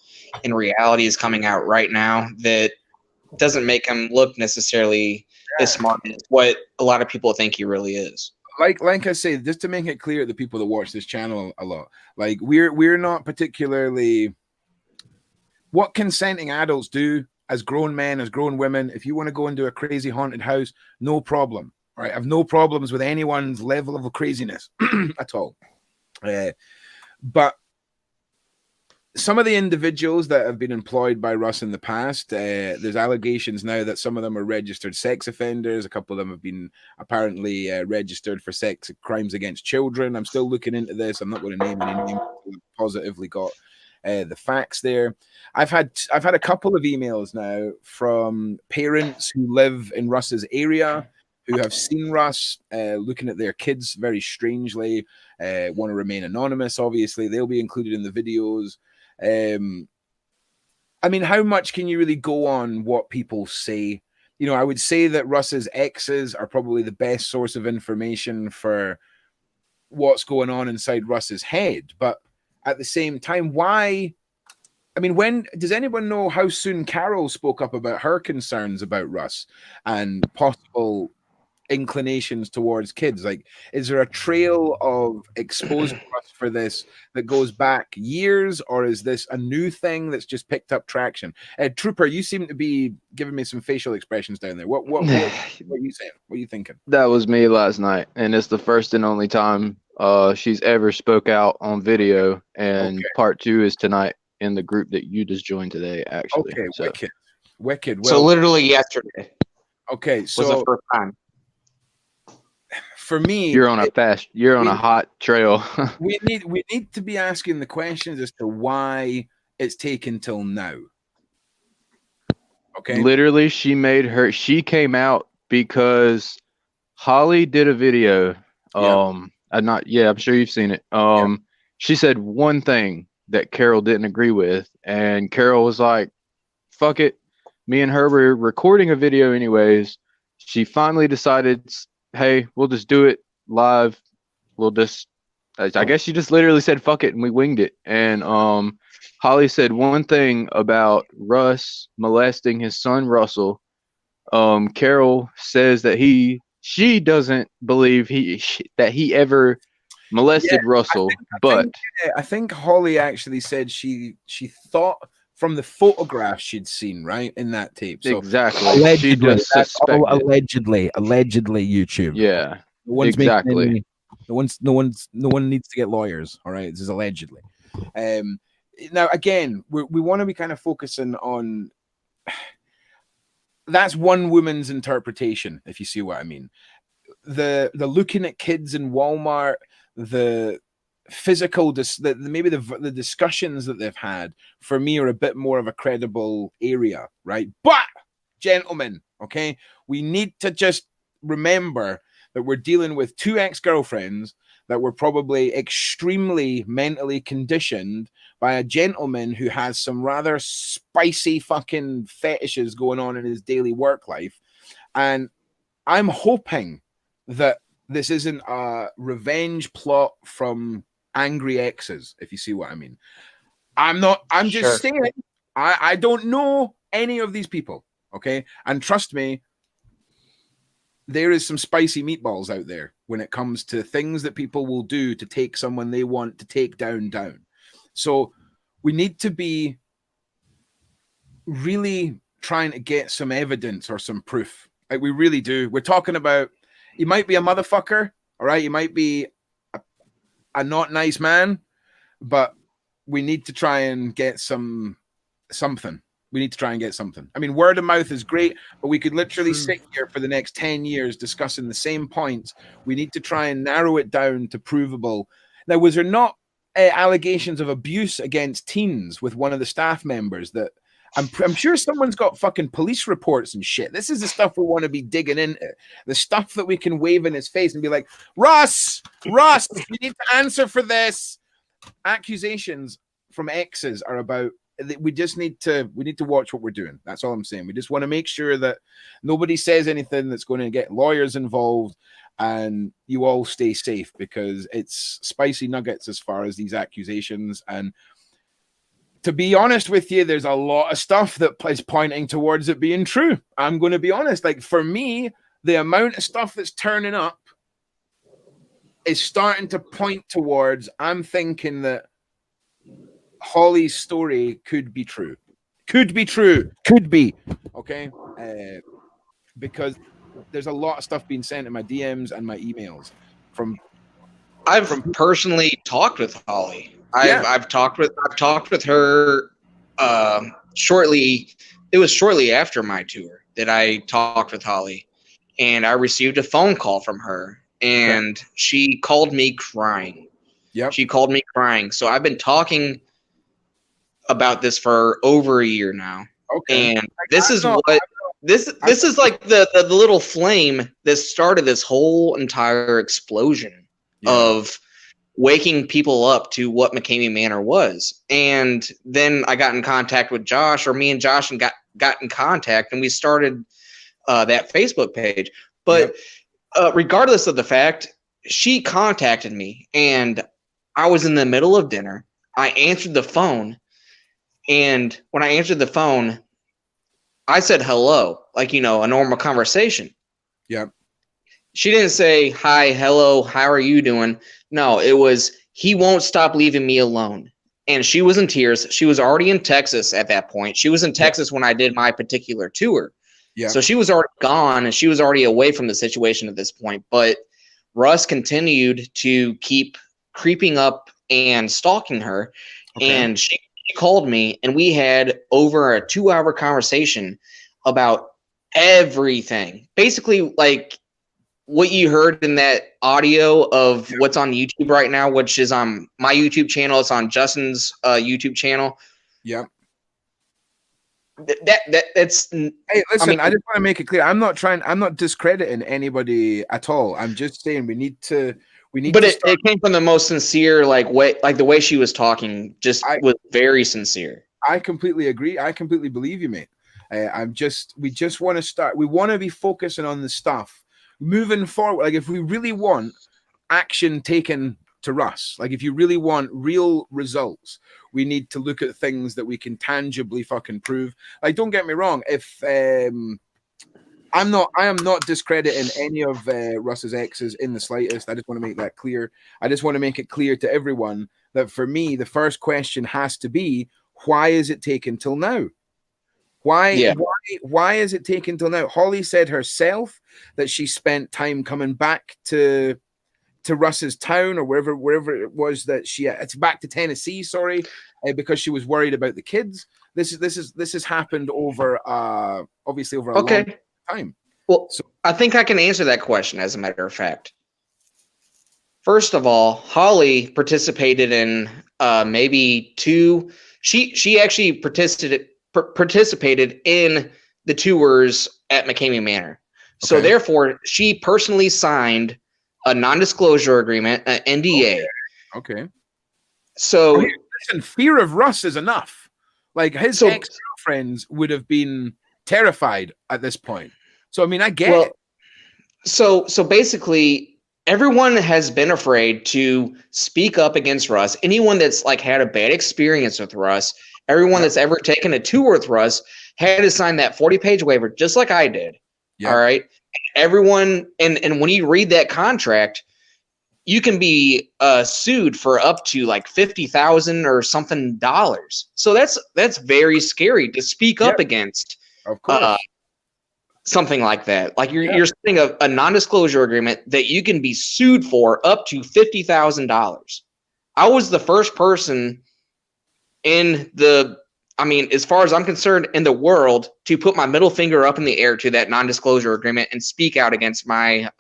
and reality is coming out right now that doesn't make him look necessarily as smart as what a lot of people think he really is. Like I say, just to make it clear to the people that watch this channel a lot, like we're not particularly what consenting adults do as grown men, as grown women. If you want to go into a crazy haunted house, no problem. Right? I have no problems with anyone's level of craziness at all. But some of the individuals that have been employed by Russ in the past, there's allegations now that some of them are registered sex offenders. A couple of them have been apparently registered for sex crimes against children. I'm still looking into this. I'm not going to name any names. We've positively got the facts there. I've had a couple of emails now from parents who live in Russ's area, who have seen Russ looking at their kids very strangely, want to remain anonymous. Obviously, they'll be included in the videos. I mean, how much can you really go on what people say? You know, I would say that Russ's exes are probably the best source of information for what's going on inside Russ's head. But at the same time, why? I mean, when does anyone know how soon Carol spoke up about her concerns about Russ and possible inclinations towards kids? Like, is there a trail of exposing Russ for this that goes back years, or is this a new thing that's just picked up traction? Trooper, you seem to be giving me some facial expressions down there. What are you saying? What are you thinking? That was me last night, and it's the first and only time she's ever spoke out on video, and part 2 is tonight in the group that you just joined today, actually. Okay, so. Wicked. Well, so literally yesterday. Okay, so was the first time. For me, you're on a hot trail. we need to be asking the questions as to why it's taken till now. Okay. Literally, she came out because Holly did a video. I'm sure you've seen it. She said one thing that Carol didn't agree with, and Carol was like, fuck it, me and her were recording a video anyways. She finally decided, hey, we'll just do it live. We'll just, I guess she just literally said, fuck it, and we winged it. And Holly said one thing about Russ molesting his son, Russell. Carol says that she doesn't believe that he ever molested Russell, I think Holly actually said she thought from the photographs she'd seen right in that tape. So exactly, allegedly, she just allegedly YouTube. Yeah, no one's exactly. No one needs to get lawyers. All right, this is allegedly. Now again, we want to be kind of focusing on. That's one woman's interpretation, if you see what I mean. The looking at kids in Walmart, the physical, maybe the discussions that they've had, for me, are a bit more of a credible area, right? But, gentlemen, okay, we need to just remember that we're dealing with two ex-girlfriends that were probably extremely mentally conditioned by a gentleman who has some rather spicy fucking fetishes going on in his daily work life. And I'm hoping that this isn't a revenge plot from angry exes, if you see what I mean. I'm just saying, I don't know any of these people, okay? And trust me, there is some spicy meatballs out there when it comes to things that people will do to take someone they want to take down. So we need to be really trying to get some evidence or some proof. Like, we really do. We're talking about, you might be a motherfucker, all right? You might be a not nice man, but we need to try and get something. We need to try and get something. I mean, word of mouth is great, but we could literally sit here for the next 10 years discussing the same points. We need to try and narrow it down to provable. Now, was there not allegations of abuse against teens with one of the staff members? That I'm sure someone's got fucking police reports and shit. This is the stuff we want to be digging into. The stuff that we can wave in his face and be like, Russ, you need to answer for this. Accusations from exes are about, we need to watch what we're doing. That's all I'm saying. We just want to make sure that nobody says anything that's going to get lawyers involved, and you all stay safe, because it's spicy nuggets as far as these accusations. And to be honest with you, there's a lot of stuff that is pointing towards it being true. I'm going to be honest. Like, for me, the amount of stuff that's turning up is starting to point towards, I'm thinking that Holly's story could be true. Could be. Okay. Because there's a lot of stuff being sent in my DMs and my emails I've personally talked with Holly. I've talked with her shortly. It was shortly after my tour that I talked with Holly, and I received a phone call from her, and she called me crying. Yeah. She called me crying. So I've been talking about this for over a year now. Okay. And this is like the little flame that started this whole entire explosion of waking people up to what Mckamey Manor was. And then I got in contact with Josh, or me and Josh got in contact, and we started that Facebook page. But regardless of the fact, she contacted me, and I was in the middle of dinner. I answered the phone. And when I answered the phone, I said hello, like, a normal conversation. Yeah. She didn't say, hi, hello, how are you doing? No, it was, he won't stop leaving me alone. And she was in tears. She was already in Texas at that point. She was in Texas when I did my particular tour. Yeah. So she was already gone, and she was already away from the situation at this point. But Russ continued to keep creeping up and stalking her. Okay. And she called me, and we had over a 2-hour conversation about everything. Basically, like what you heard in that audio of what's on YouTube right now, which is on my YouTube channel. It's on Justin's YouTube channel. Yep. That's. Hey, listen, I just want to make it clear. I'm not discrediting anybody at all. I'm just saying we need to. But it came from the most sincere, way, the way she was talking was very sincere. I completely agree. I completely believe you, mate. We just want to start. We want to be focusing on the stuff moving forward. Like if we really want action taken to Russ, like if you really want real results, we need to look at things that we can tangibly fucking prove. Like, don't get me wrong. If I am not discrediting any of Russ's exes in the slightest. I just want to make that clear. I just want to make it clear to everyone that for me, the first question has to be, why is it taken till now? Why is it taken till now? Holly said herself that she spent time coming back to Russ's town or wherever it was that it's back to Tennessee, because she was worried about the kids. This has happened over obviously over a long time. Well, so I think I can answer that question, as a matter of fact. First of all, Holly participated in maybe two. She actually participated in the tours at Mckamey Manor. So therefore, she personally signed a non-disclosure agreement, an NDA. Okay. So listen, fear of Russ is enough. Like his ex-girlfriends would have been terrified at this point. So I mean, I get it. So basically, everyone has been afraid to speak up against Russ. Anyone that's like had a bad experience with Russ, everyone that's ever taken a tour with Russ had to sign that 40-page waiver, just like I did. Yeah. All right. Everyone, and when you read that contract, you can be sued for up to like $50,000 or something dollars. So that's very scary to speak up against. Of course. Something like that. Like you're signing a non-disclosure agreement that you can be sued for up to $50,000. I was the first person as far as I'm concerned, in the world to put my middle finger up in the air to that non-disclosure agreement and speak out against Russ.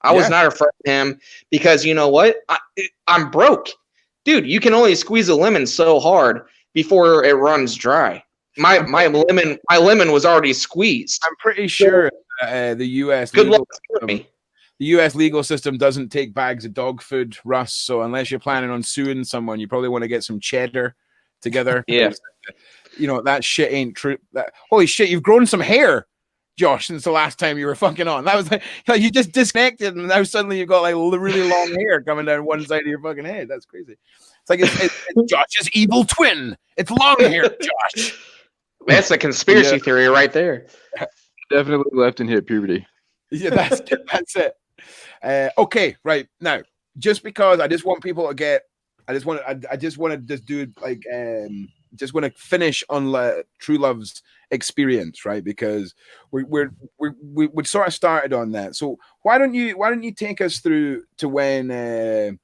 I was not afraid of him because you know what? I'm broke. Dude, you can only squeeze a lemon so hard before it runs dry. My lemon was already squeezed. I'm pretty sure the U.S. The U.S. legal system doesn't take bags of dog food, Russ. So unless you're planning on suing someone, you probably want to get some cheddar together. Yeah, you know that shit ain't true. Holy shit, you've grown some hair, Josh, since the last time you were fucking on. That was like you just disconnected, and now suddenly you've got like really long hair coming down one side of your fucking head. That's crazy. It's like it's Josh's evil twin. It's long hair, Josh. That's a conspiracy theory right there. Definitely left and hit puberty. Yeah, that's it. Okay, right now, just because I just want people to get, I just want to finish on True Love's experience, right? Because we sort of started on that. So why don't you take us through to when,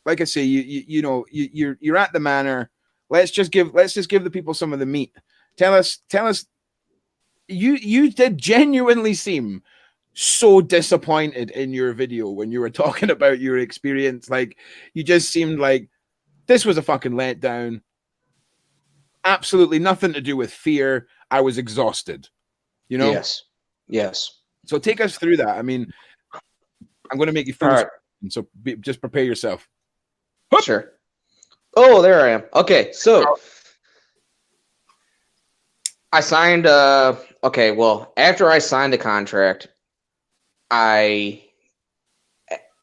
like I say, you're at the manor. Let's just give the people some of the meat. Tell us. You did genuinely seem so disappointed in your video when you were talking about your experience. Like you just seemed like this was a fucking letdown. Absolutely nothing to do with fear. I was exhausted. You know? Yes. So take us through that. I mean, I'm going to make you feel so just prepare yourself. Sure. Oh, there I am. Okay, so I signed after I signed the contract,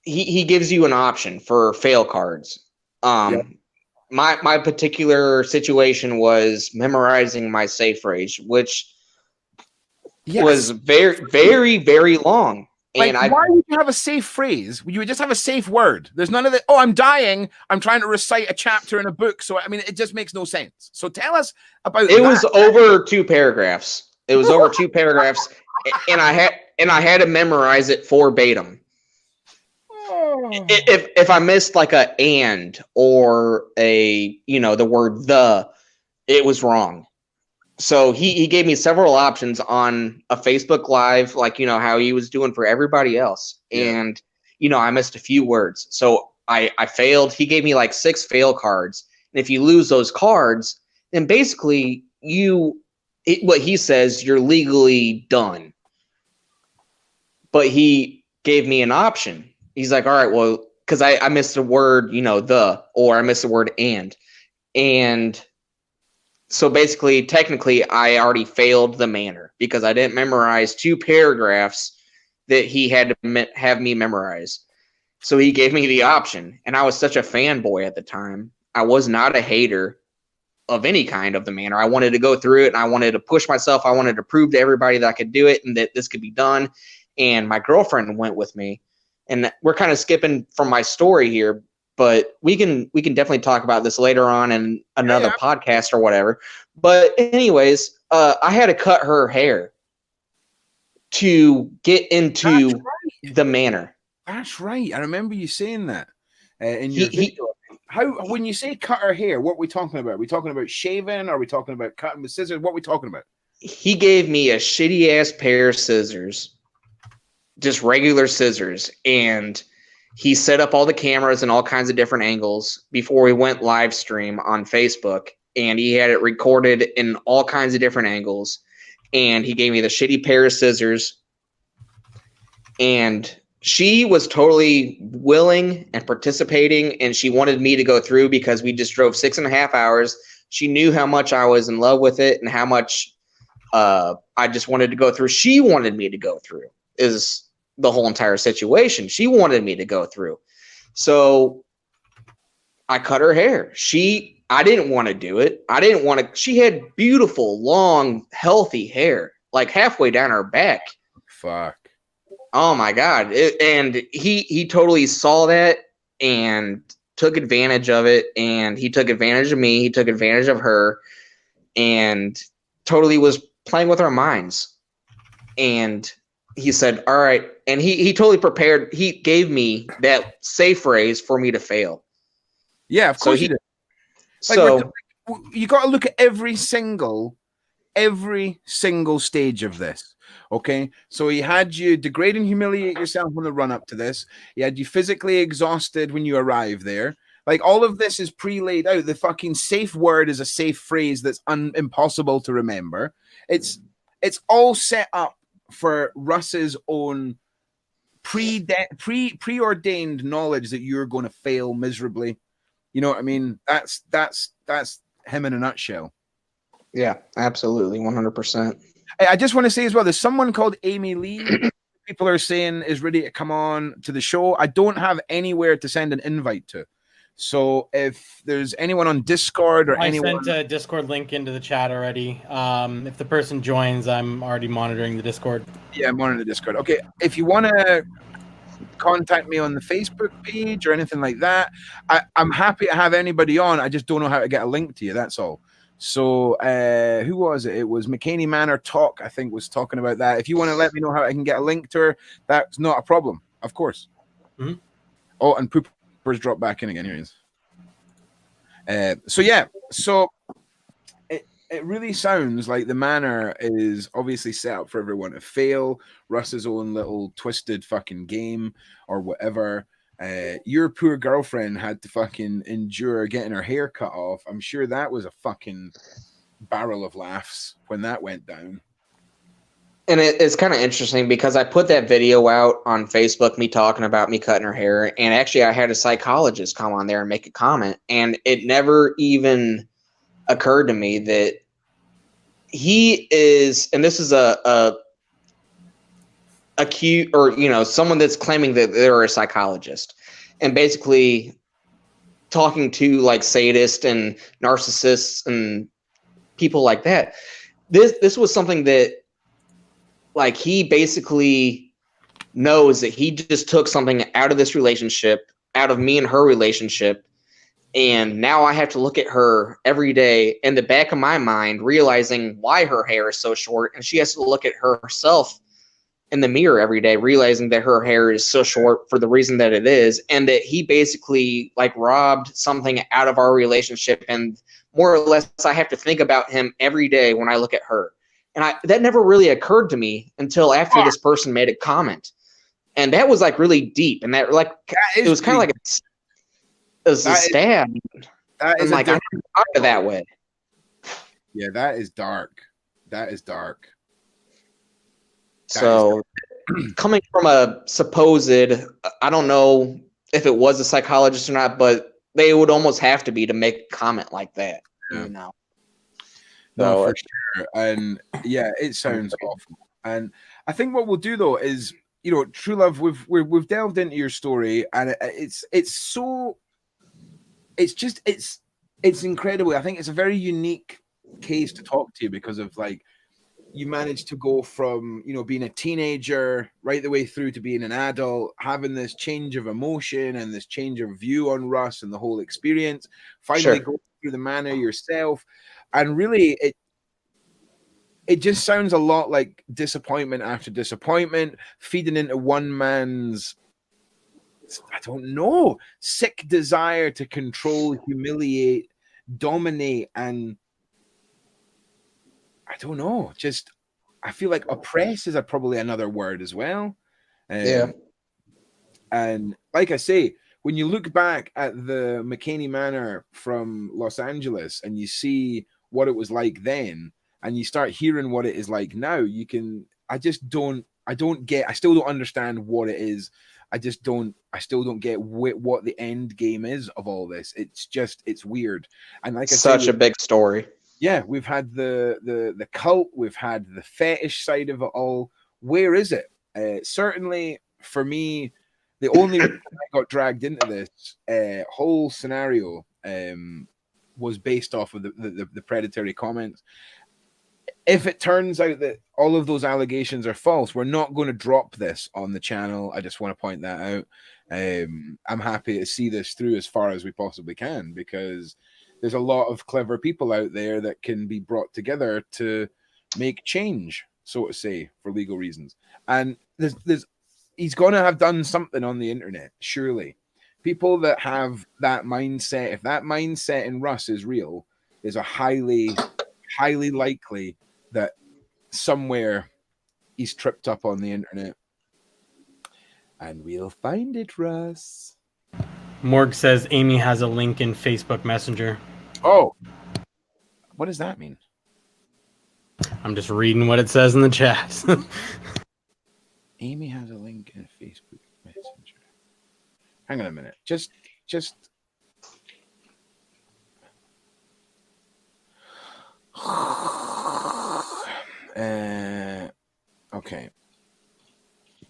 he gives you an option for fail cards. My particular situation was memorizing my safe phrase, which was very, very, very long. Like, why would you have a safe phrase? You would just have a safe word. There's none of the, I'm dying. I'm trying to recite a chapter in a book. So, I mean, it just makes no sense. So tell us about it. Was over 2 paragraphs. It was over 2 paragraphs. And I had to memorize it verbatim. If I missed like a and or the word the, it was wrong. So he gave me several options on a Facebook Live, like, how he was doing for everybody else. Yeah. And, I missed a few words. So I failed. He gave me like 6 fail cards. And if you lose those cards, then basically what he says, you're legally done. But he gave me an option. He's like, all right, well, because I missed a word, the, or I missed the word and. So basically, technically, I already failed the manor because I didn't memorize 2 paragraphs that he had to have me memorize. So he gave me the option, and I was such a fanboy at the time. I was not a hater of any kind of the manor. I wanted to go through it, and I wanted to push myself. I wanted to prove to everybody that I could do it and that this could be done. And my girlfriend went with me. And we're kind of skipping from my story here, but we can definitely talk about this later on in another podcast or whatever. But anyways, I had to cut her hair to get into the manor. That's right. I remember you saying that in your video. When you say cut her hair, what are we talking about? Are we talking about shaving? Are we talking about cutting with scissors? What are we talking about? He gave me a shitty ass pair of scissors, just regular scissors, and he set up all the cameras and all kinds of different angles before we went live stream on Facebook, and he had it recorded in all kinds of different angles, and he gave me the shitty pair of scissors, and she was totally willing and participating, and she wanted me to go through because we just drove 6.5 hours. She knew how much I was in love with it and how much I just wanted to go through. She wanted me to go through is the whole entire situation. She wanted me to go through. So I cut her hair. I didn't want to do it. She had beautiful, long, healthy hair, like halfway down her back. Fuck. Oh my God. And he totally saw that and took advantage of it. And he took advantage of me. He took advantage of her and totally was playing with our minds. And he said, all right. And he totally prepared. He gave me that safe phrase for me to fail. Yeah, of course he did. So you got to look at every single stage of this. Okay, so he had you degrade and humiliate yourself on the run up to this. He had you physically exhausted when you arrive there. Like, all of this is pre-laid out. The fucking safe word is a safe phrase that's impossible to remember. It's all set up for Russ's own preordained knowledge that you're going to fail miserably. You know what I mean? That's him in a nutshell. Yeah, absolutely, 100%. I just want to say as well, there's someone called Amy Lee. People are saying is ready to come on to the show. I don't have anywhere to send an invite to. So if there's anyone on Discord or anyone... I sent a Discord link into the chat already. If the person joins, I'm already monitoring the Discord. Yeah, I'm monitoring the Discord. Okay, if you want to contact me on the Facebook page or anything like that, I'm happy to have anybody on. I just don't know how to get a link to you. That's all. So who was it? It was Mckamey Manor Talk, I think, was talking about that. If you want to let me know how I can get a link to her, that's not a problem, of course. Mm-hmm. Oh, and Pooper's dropped back in again. Here he is. So yeah, so it really sounds like the manor is obviously set up for everyone to fail. Russ's own little twisted fucking game or whatever. Your poor girlfriend had to fucking endure getting her hair cut off. I'm sure that was a fucking barrel of laughs when that went down. And it's kind of interesting because I put that video out on Facebook, me talking about me cutting her hair. And actually I had a psychologist come on there and make a comment. And it never even occurred to me that he is, and this is a cute, or, you know, someone that's claiming that they're a psychologist and basically talking to like sadists and narcissists and people like that. This was something that, like, he basically knows that he just took something out of this relationship, out of me and her relationship, and now I have to look at her every day in the back of my mind, realizing why her hair is so short, and she has to look at herself in the mirror every day, realizing that her hair is so short for the reason that it is, and that he basically like robbed something out of our relationship, and more or less I have to think about him every day when I look at her. And that never really occurred to me until after this person made a comment. And that was like really deep. And that, like, it was kind of like a stab. That is like, I never thought of it that way. Yeah, that is dark. That is dark. So coming from a supposed, I don't know if it was a psychologist or not, but they would almost have to be to make a comment like that. Yeah. You know. No, for sure. And yeah, it sounds awful. And I think what we'll do though is, you know, True Love, we've delved into your story, and it's incredible. I think it's a very unique case to talk to you because of like you managed to go from, you know, being a teenager right the way through to being an adult, having this change of emotion and this change of view on Russ and the whole experience, finally going through the manor yourself. And really it just sounds a lot like disappointment after disappointment, feeding into one man's, I don't know, sick desire to control, humiliate, dominate, and I don't know, just I feel like oppress is probably another word as well. And like I say, when you look back at the Mckamey Manor from Los Angeles and you see what it was like then, and you start hearing what it is like now, you can, I still don't understand what it is. I still don't get what the end game is of all this. It's weird. And like I said, such a big story. Yeah, we've had the cult, we've had the fetish side of it all. Where is it? Certainly for me, the only reason I got dragged into this whole scenario was based off of the predatory comments. If it turns out that all of those allegations are false, we're not going to drop this on the channel. I just want to point that out. I'm happy to see this through as far as we possibly can, because there's a lot of clever people out there that can be brought together to make change, so to say, for legal reasons. And he's going to have done something on the internet, surely. People that have that mindset, if that mindset in Russ is real, there's a highly likely that somewhere he's tripped up on the internet. And we'll find it, Russ. Morg says Amy has a link in Facebook Messenger. Oh, what does that mean? I'm just reading what it says in the chat. Amy has a link in Facebook Messenger. Hang on a minute. Just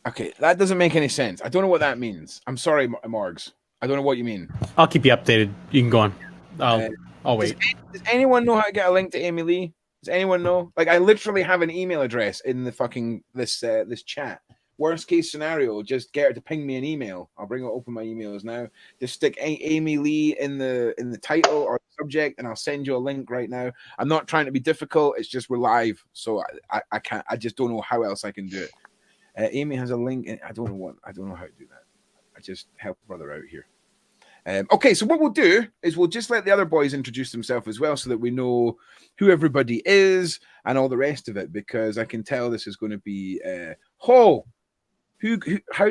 okay, that doesn't make any sense. I don't know what that means. I'm sorry, Morgs. I don't know what you mean. I'll keep you updated. You can go on. I'll wait. Does anyone know how to get a link to Amy Lee? Does anyone know? Like, I literally have an email address in the fucking this chat. Worst case scenario, just get her to ping me an email. I'll open my emails now. Just stick Amy Lee in the title or subject, and I'll send you a link right now. I'm not trying to be difficult. It's just we're live, so I can't. I just don't know how else I can do it. Amy has a link. I don't know how to do that. I just help a brother out here. Okay, so what we'll do is we'll just let the other boys introduce themselves as well, so that we know who everybody is and all the rest of it. Because I can tell this is going to be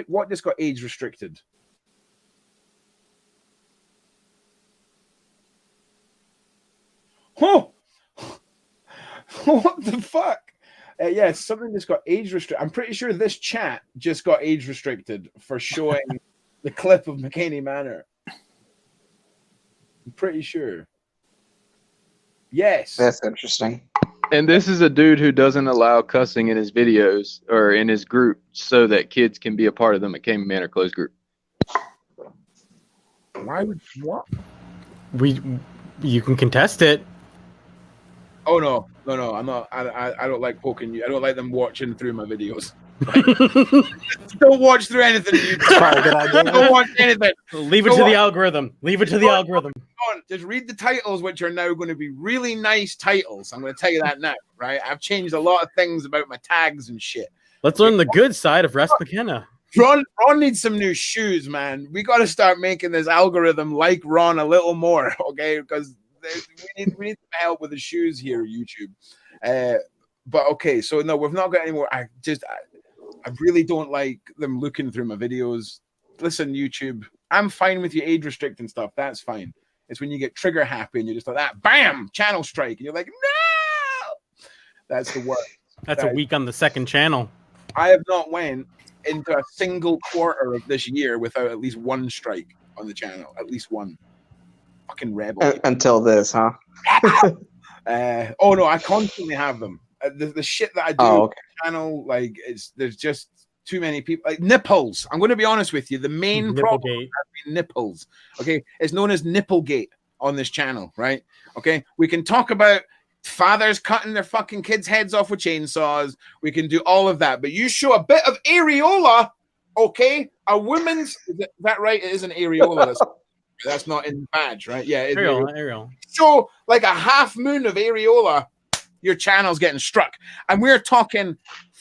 what just got age restricted? What the fuck? Yes, something just got age restricted. I'm pretty sure this chat just got age restricted for showing the clip of Mckamey Manor. I'm pretty sure. Yes. That's interesting. And this is a dude who doesn't allow cussing in his videos or in his group so that kids can be a part of the Mckamey Manor closed group. Why would what? You can contest it. Oh no, I'm not. I don't like poking you. I don't like them watching through my videos. Don't watch through anything. Don't watch anything. Leave it to the algorithm. Leave it to the algorithm. Just read the titles, which are now going to be really nice titles. I'm going to tell you that now, right? I've changed a lot of things about my tags and shit. Let's learn the good side of Russ McKenna. Ron needs some new shoes, man. We got to start making this algorithm like Ron a little more, okay? Because we need some help with the shoes here, YouTube. But okay, so no, we've not got any more. I really don't like them looking through my videos. Listen, YouTube, I'm fine with you age restricting stuff. That's fine. It's when you get trigger happy and you're just like that, bam, channel strike, and you're like, no. That's the worst. That's a week on the second channel. I have not went into a single quarter of this year without at least one strike on the channel. At least one. Fucking rebel. Until this, huh? Oh no, I constantly have them. The shit that I do on the channel, like there's just too many people. Like nipples. I'm going to be honest with you. The main problem has been nipples. Okay, it's known as Nipplegate on this channel, right? Okay, we can talk about fathers cutting their fucking kids' heads off with chainsaws. We can do all of that, but you show a bit of areola, okay? A woman's is that right? It is an areola. That's not in the badge, right? Yeah, it's areola. Show like a half moon of areola, your channel's getting struck. And we're talking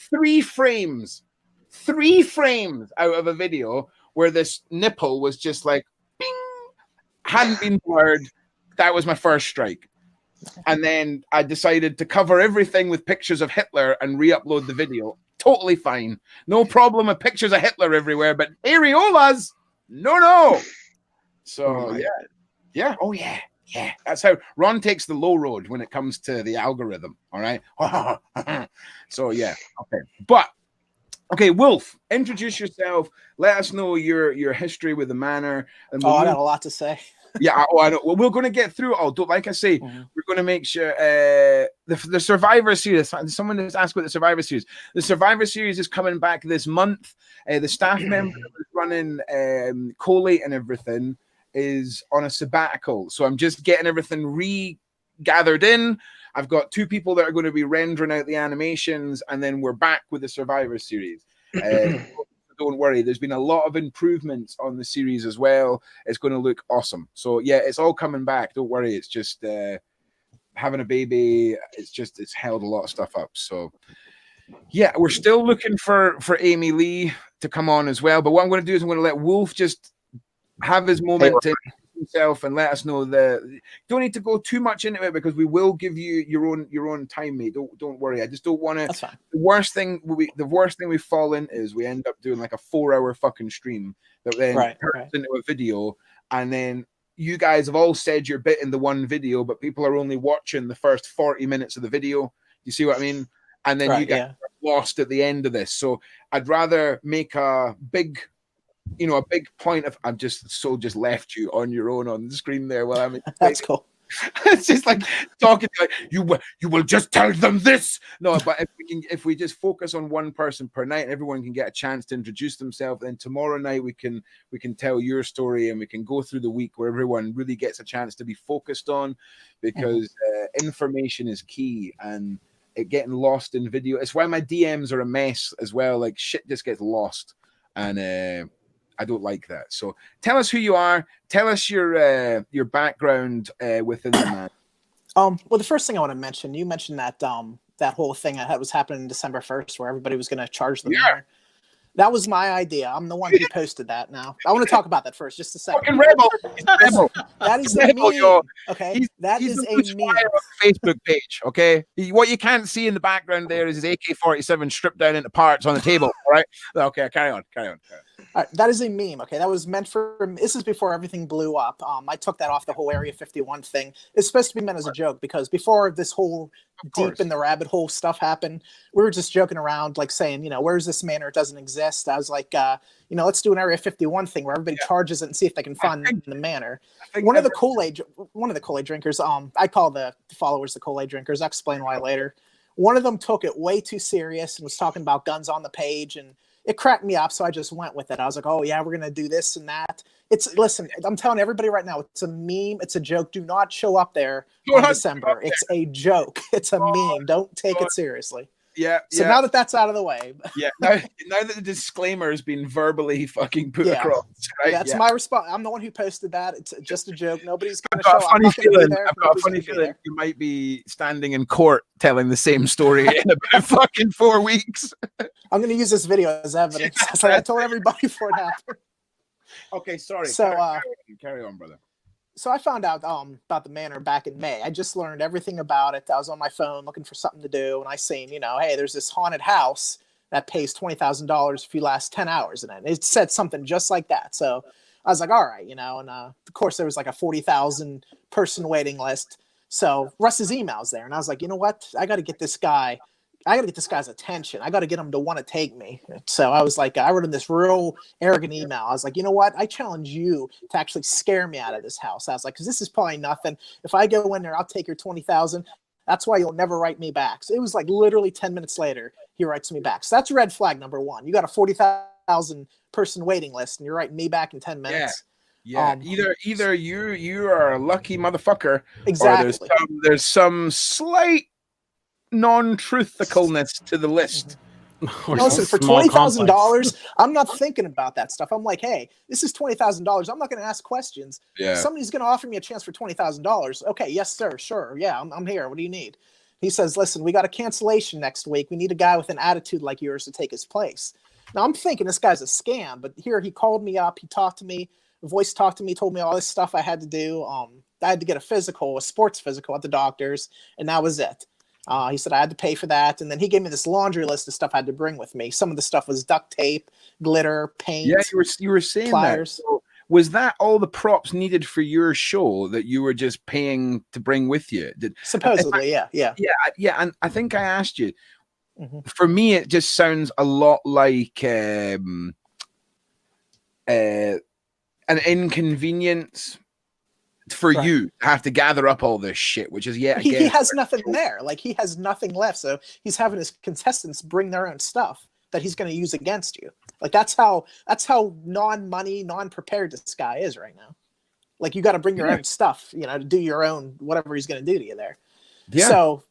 3 frames out of a video where this nipple was just like, bing, hadn't been blurred. That was my first strike. And then I decided to cover everything with pictures of Hitler and re-upload the video. Totally fine. No problem with pictures of Hitler everywhere, but areolas, no. So, yeah. Oh, yeah. That's how Ron takes the low road when it comes to the algorithm. All right. So, yeah. Okay. Wolf, introduce yourself. Let us know your history with the manor. And I got a lot to say. Yeah, I know. Well, we're going to get through it all. Like I say, we're going to make sure the Survivor Series. Someone has asked about the Survivor Series. The Survivor Series is coming back this month. The staff member that was running collate and everything is on a sabbatical. So I'm just getting everything regathered in. I've got 2 people that are going to be rendering out the animations, and then we're back with the Survivor Series. Don't worry, there's been a lot of improvements on the series as well. It's going to look awesome. So yeah, it's all coming back. Don't worry, it's just having a baby. It's held a lot of stuff up. So yeah, we're still looking for Amy Lee to come on as well. But what I'm going to do is I'm going to let Wolf just have his moment to himself and let us know don't need to go too much into it because we will give you your own time, mate. Don't worry. I just don't want to. That's fine. The worst thing we fall in is we end up doing like a 4-hour fucking stream that then turns into a video, and then you guys have all said your bit in the one video, but people are only watching the first 40 minutes of the video. You see what I mean? And then you get lost at the end of this. So I'd rather make a big point of I've just left you on your own on the screen there while I'm that's cool. It's just like talking like you will just tell them this. No, but if we just focus on one person per night and everyone can get a chance to introduce themselves, then tomorrow night we can tell your story and we can go through the week where everyone really gets a chance to be focused on, because information is key, and it getting lost in video. It's why my DMs are a mess as well. Like shit just gets lost, and I don't like that. So tell us who you are. Tell us your background within the man. Well, the first thing I want to mention, you mentioned that that whole thing that was happening December 1st, where everybody was going to charge the manor. That was my idea. I'm the one who posted that. Now I want to talk about that first, just a second. Fucking rebel. He's a rebel. That is a meme. Okay, that is a meme. On the Facebook page. Okay, what you can't see in the background there is his AK-47 stripped down into parts on the table. All right. Okay, carry on. All right, that is a meme. Okay, that was meant for. This is before everything blew up. I took that off the whole Area 51 thing. It's supposed to be meant as a joke because before this whole deep in the rabbit hole stuff happened, we were just joking around, like saying, where's this manor? It doesn't exist. I was like, let's do an Area 51 thing where everybody charges it and see if they can find the manor. One of the Kool-Aid drinkers. I call the followers the Kool-Aid drinkers. I'll explain why later. One of them took it way too serious and was talking about guns on the page, and it cracked me up, so I just went with it. I was like, oh, yeah, we're going to do this and that. Listen, I'm telling everybody right now, it's a meme. It's a joke. Do not show up there in December. It's a joke. It's a meme. Don't take it seriously. Yeah. So now that that's out of the way. Yeah. Now that the disclaimer has been verbally fucking put across, right? That's my response. I'm the one who posted that. It's just a joke. Nobody's going to show up. I've got a funny feeling you might be standing in court telling the same story in about fucking 4 weeks. I'm going to use this video as evidence. It's like I told everybody before it happened. Okay, sorry. So carry on, brother. So I found out about the manor back in May. I just learned everything about it. I was on my phone looking for something to do, and I seen, hey, there's this haunted house that pays $20,000 if you last 10 hours in it. It said something just like that. So I was like, all right, and of course there was like a 40,000 person waiting list. So Russ's email's there, and I was like, you know what? I got to get this guy's attention. I got to get him to want to take me. So I was like, I wrote him this real arrogant email. I was like, you know what? I challenge you to actually scare me out of this house. I was like, because this is probably nothing. If I go in there, I'll take your 20,000. That's why you'll never write me back. So it was like literally 10 minutes later, he writes me back. So that's red flag number one. You got a 40,000 person waiting list, and you're writing me back in 10 minutes. Yeah. Either you are a lucky motherfucker, exactly, or there's some slight non-truthfulness to the list. Listen, for $20,000, I'm not thinking about that stuff. I'm like, hey, this is $20,000. I'm not going to ask questions. Yeah. Somebody's going to offer me a chance for $20,000. Okay, yes, sir, sure, yeah, I'm here. What do you need? He says, listen, we got a cancellation next week. We need a guy with an attitude like yours to take his place. Now, I'm thinking this guy's a scam, but here he called me up. He talked to me. Voice talked to me, told me all this stuff I had to do. I had to get a sports physical at the doctor's, and that was it. He said I had to pay for that, and then he gave me this laundry list of stuff I had to bring with me. Some of the stuff was duct tape, glitter, paint. Yeah, you were saying pliers. That. So was that all the props needed for your show that you were just paying to bring with you? Supposedly, yeah. And I think I asked you. Mm-hmm. For me, it just sounds a lot like an inconvenience for you to have to gather up all this shit, which is he has nothing there. Like, he has nothing left, so he's having his contestants bring their own stuff that he's going to use against you. Like, that's how non-money, non-prepared this guy is right now. Like, you got to bring your own stuff, to do your own whatever he's going to do to you there. Yeah. So,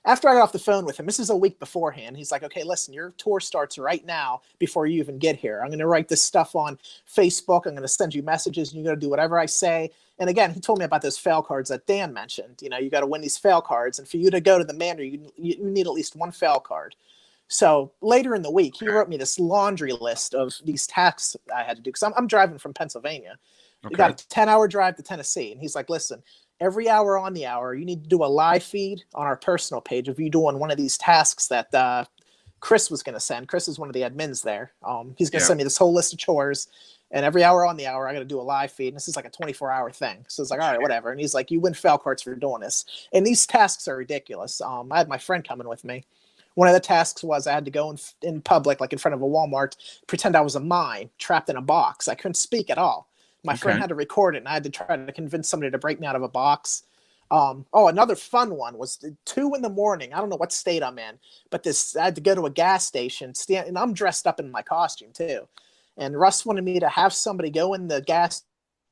after I got off the phone with him, this is a week beforehand, he's like, okay, listen, your tour starts right now before you even get here. I'm going to write this stuff on Facebook. I'm going to send you messages, and you're going to do whatever I say. And again, he told me about those fail cards that Dan mentioned. You got to win these fail cards. And for you to go to the Manor, you need at least one fail card. So later in the week, he wrote me this laundry list of these tasks I had to do, because I'm driving from Pennsylvania. Okay. We got a 10-hour drive to Tennessee. And he's like, listen, every hour on the hour, you need to do a live feed on our personal page of you doing one of these tasks that Chris was going to send. Chris is one of the admins there. He's going to send me this whole list of chores, and every hour on the hour, I got to do a live feed. And this is like a 24-hour thing. So it's like, all right, whatever. And he's like, you win fail cards for doing this. And these tasks are ridiculous. I had my friend coming with me. One of the tasks was I had to go in public, like in front of a Walmart, pretend I was a mime trapped in a box. I couldn't speak at all. My friend had to record it, and I had to try to convince somebody to break me out of a box. Another fun one was 2 a.m. I don't know what state I'm in, but I had to go to a gas station, and I'm dressed up in my costume too. And Russ wanted me to have somebody go in the gas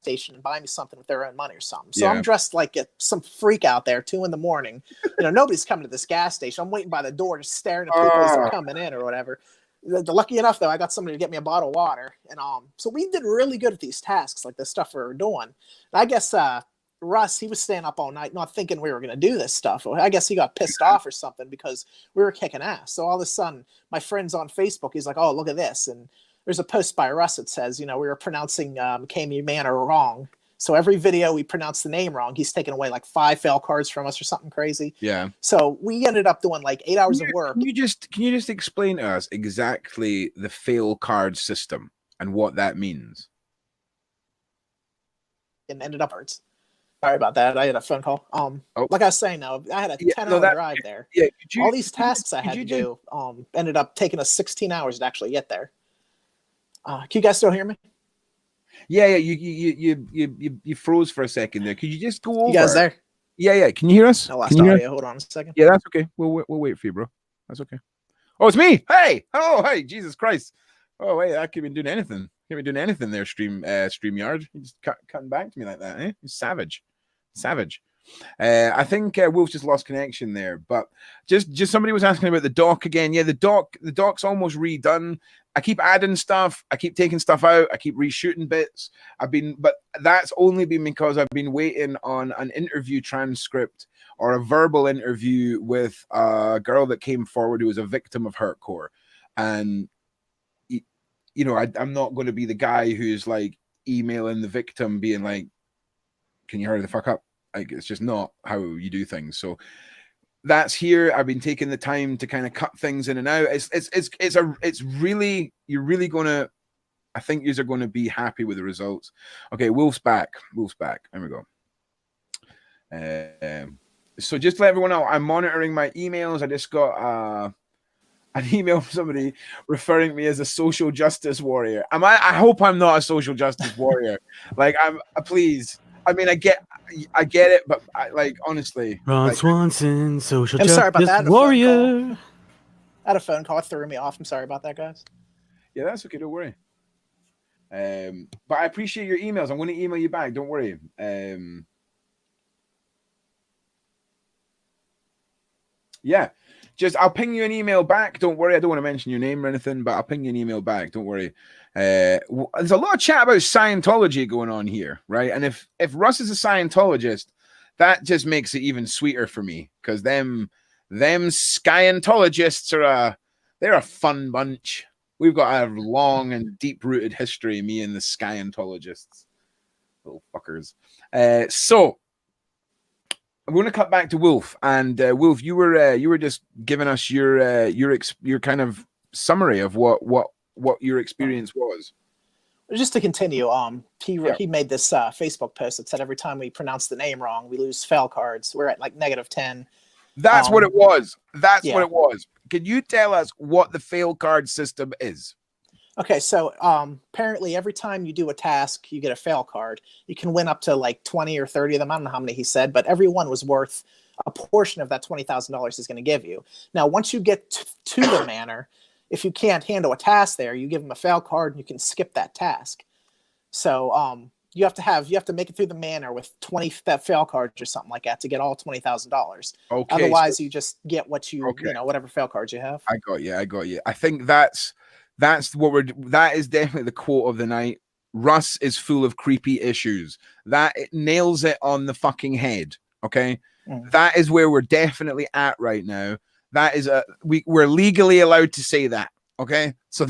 station and buy me something with their own money or something. So I'm dressed like some freak out there, 2 a.m. Nobody's coming to this gas station. I'm waiting by the door, just staring at people as they're coming in or whatever. Lucky enough, though, I got somebody to get me a bottle of water, and so we did really good at these tasks, like the stuff we were doing. And I guess Russ, he was staying up all night, not thinking we were going to do this stuff. I guess he got pissed off or something because we were kicking ass. So all of a sudden, my friend's on Facebook. He's like, "Oh, look at this!" And there's a post by Russ that says, we were pronouncing Mckamey Manor wrong. So every video we pronounced the name wrong, he's taken away like 5 fail cards from us or something crazy. Yeah. So we ended up doing like 8 hours of work. Can you just explain to us exactly the fail card system and what that means? And ended up cards. Sorry about that. I had a phone call. Like I was saying, though, I had a 10-hour drive there. Yeah. All these tasks I had to do ended up taking us 16 hours to actually get there. Can you guys still hear me? Yeah, you froze for a second there. Could you just go over? You guys there? Yeah. Can you hear us? I lost audio. Hold on a second. Yeah, that's okay. We'll wait for you, bro. That's okay. Oh, it's me. Hey. Oh, hey. Jesus Christ. Oh, wait. I can't be doing anything. Can't be doing anything there, StreamYard. You just cutting back to me like that, eh? You're savage. I think Wolf just lost connection there, but just somebody was asking about the dock again. Yeah, the dock's almost redone. I keep adding stuff. I keep taking stuff out. I keep reshooting bits. But that's only been because I've been waiting on an interview transcript or a verbal interview with a girl that came forward who was a victim of hurtcore. And, I'm not going to be the guy who's like emailing the victim being like, can you hurry the fuck up? Like, it's just not how you do things. So that's here. I've been taking the time to kind of cut things in and out. It's really, you're really gonna, I think you're going to be happy with the results. Okay, Wolf's back. There we go. So just to let everyone know, I'm monitoring my emails. I just got an email from somebody referring me as a social justice warrior. I hope I'm not a social justice warrior. Like, please. I mean, I get, I get it, but honestly, Ron Swanson, social I'm sorry about justice that. warrior. I had a phone call. It threw me off. I'm sorry about that, guys. Yeah, that's okay. Don't worry. But I appreciate your emails. I'm going to email you back. Don't worry. Yeah, just I'll ping you an email back. Don't worry. I don't want to mention your name or anything, but I'll ping you an email back. Don't worry. There's a lot of chat about Scientology going on here, right? And if Russ is a Scientologist, that just makes it even sweeter for me because them Scientologists they're a fun bunch. We've got a long and deep-rooted history, me and the Scientologists. Little fuckers. So I'm going to cut back to Wolf. And Wolf, you were just giving us your kind of summary of what your experience was. Just to continue, he made this Facebook post that said every time we pronounce the name wrong, we lose fail cards. We're at like -10. That's what it was. That's what it was. Can you tell us what the fail card system is? Okay, so apparently every time you do a task, you get a fail card. You can win up to like 20 or 30 of them. I don't know how many he said, but every one was worth a portion of that $20,000 he's going to give you. Now, once you get to the manor, if you can't handle a task there, you give them a fail card and you can skip that task. So you have to make it through the manor with 20 fail cards or something like that to get all $20,000. Okay. Otherwise, you just get what you know, whatever fail cards you have. I got you. I think that is definitely the quote of the night. Russ is full of creepy issues. That it nails it on the fucking head. Okay. That is where we're definitely at right now. That is we're legally allowed to say that. Okay, so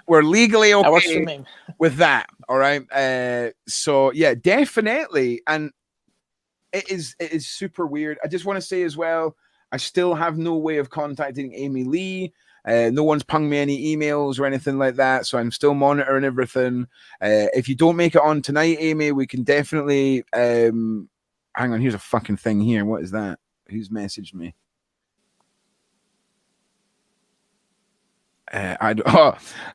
we're legally okay that works for me. with that. All right. So yeah, definitely, and it is super weird. I just want to say as well, I still have no way of contacting Amy Lee. No one's punged me any emails or anything like that, so I'm still monitoring everything. If you don't make it on tonight, Amy, we can definitely. Hang on, here's a fucking thing here. What is that? Who's messaged me?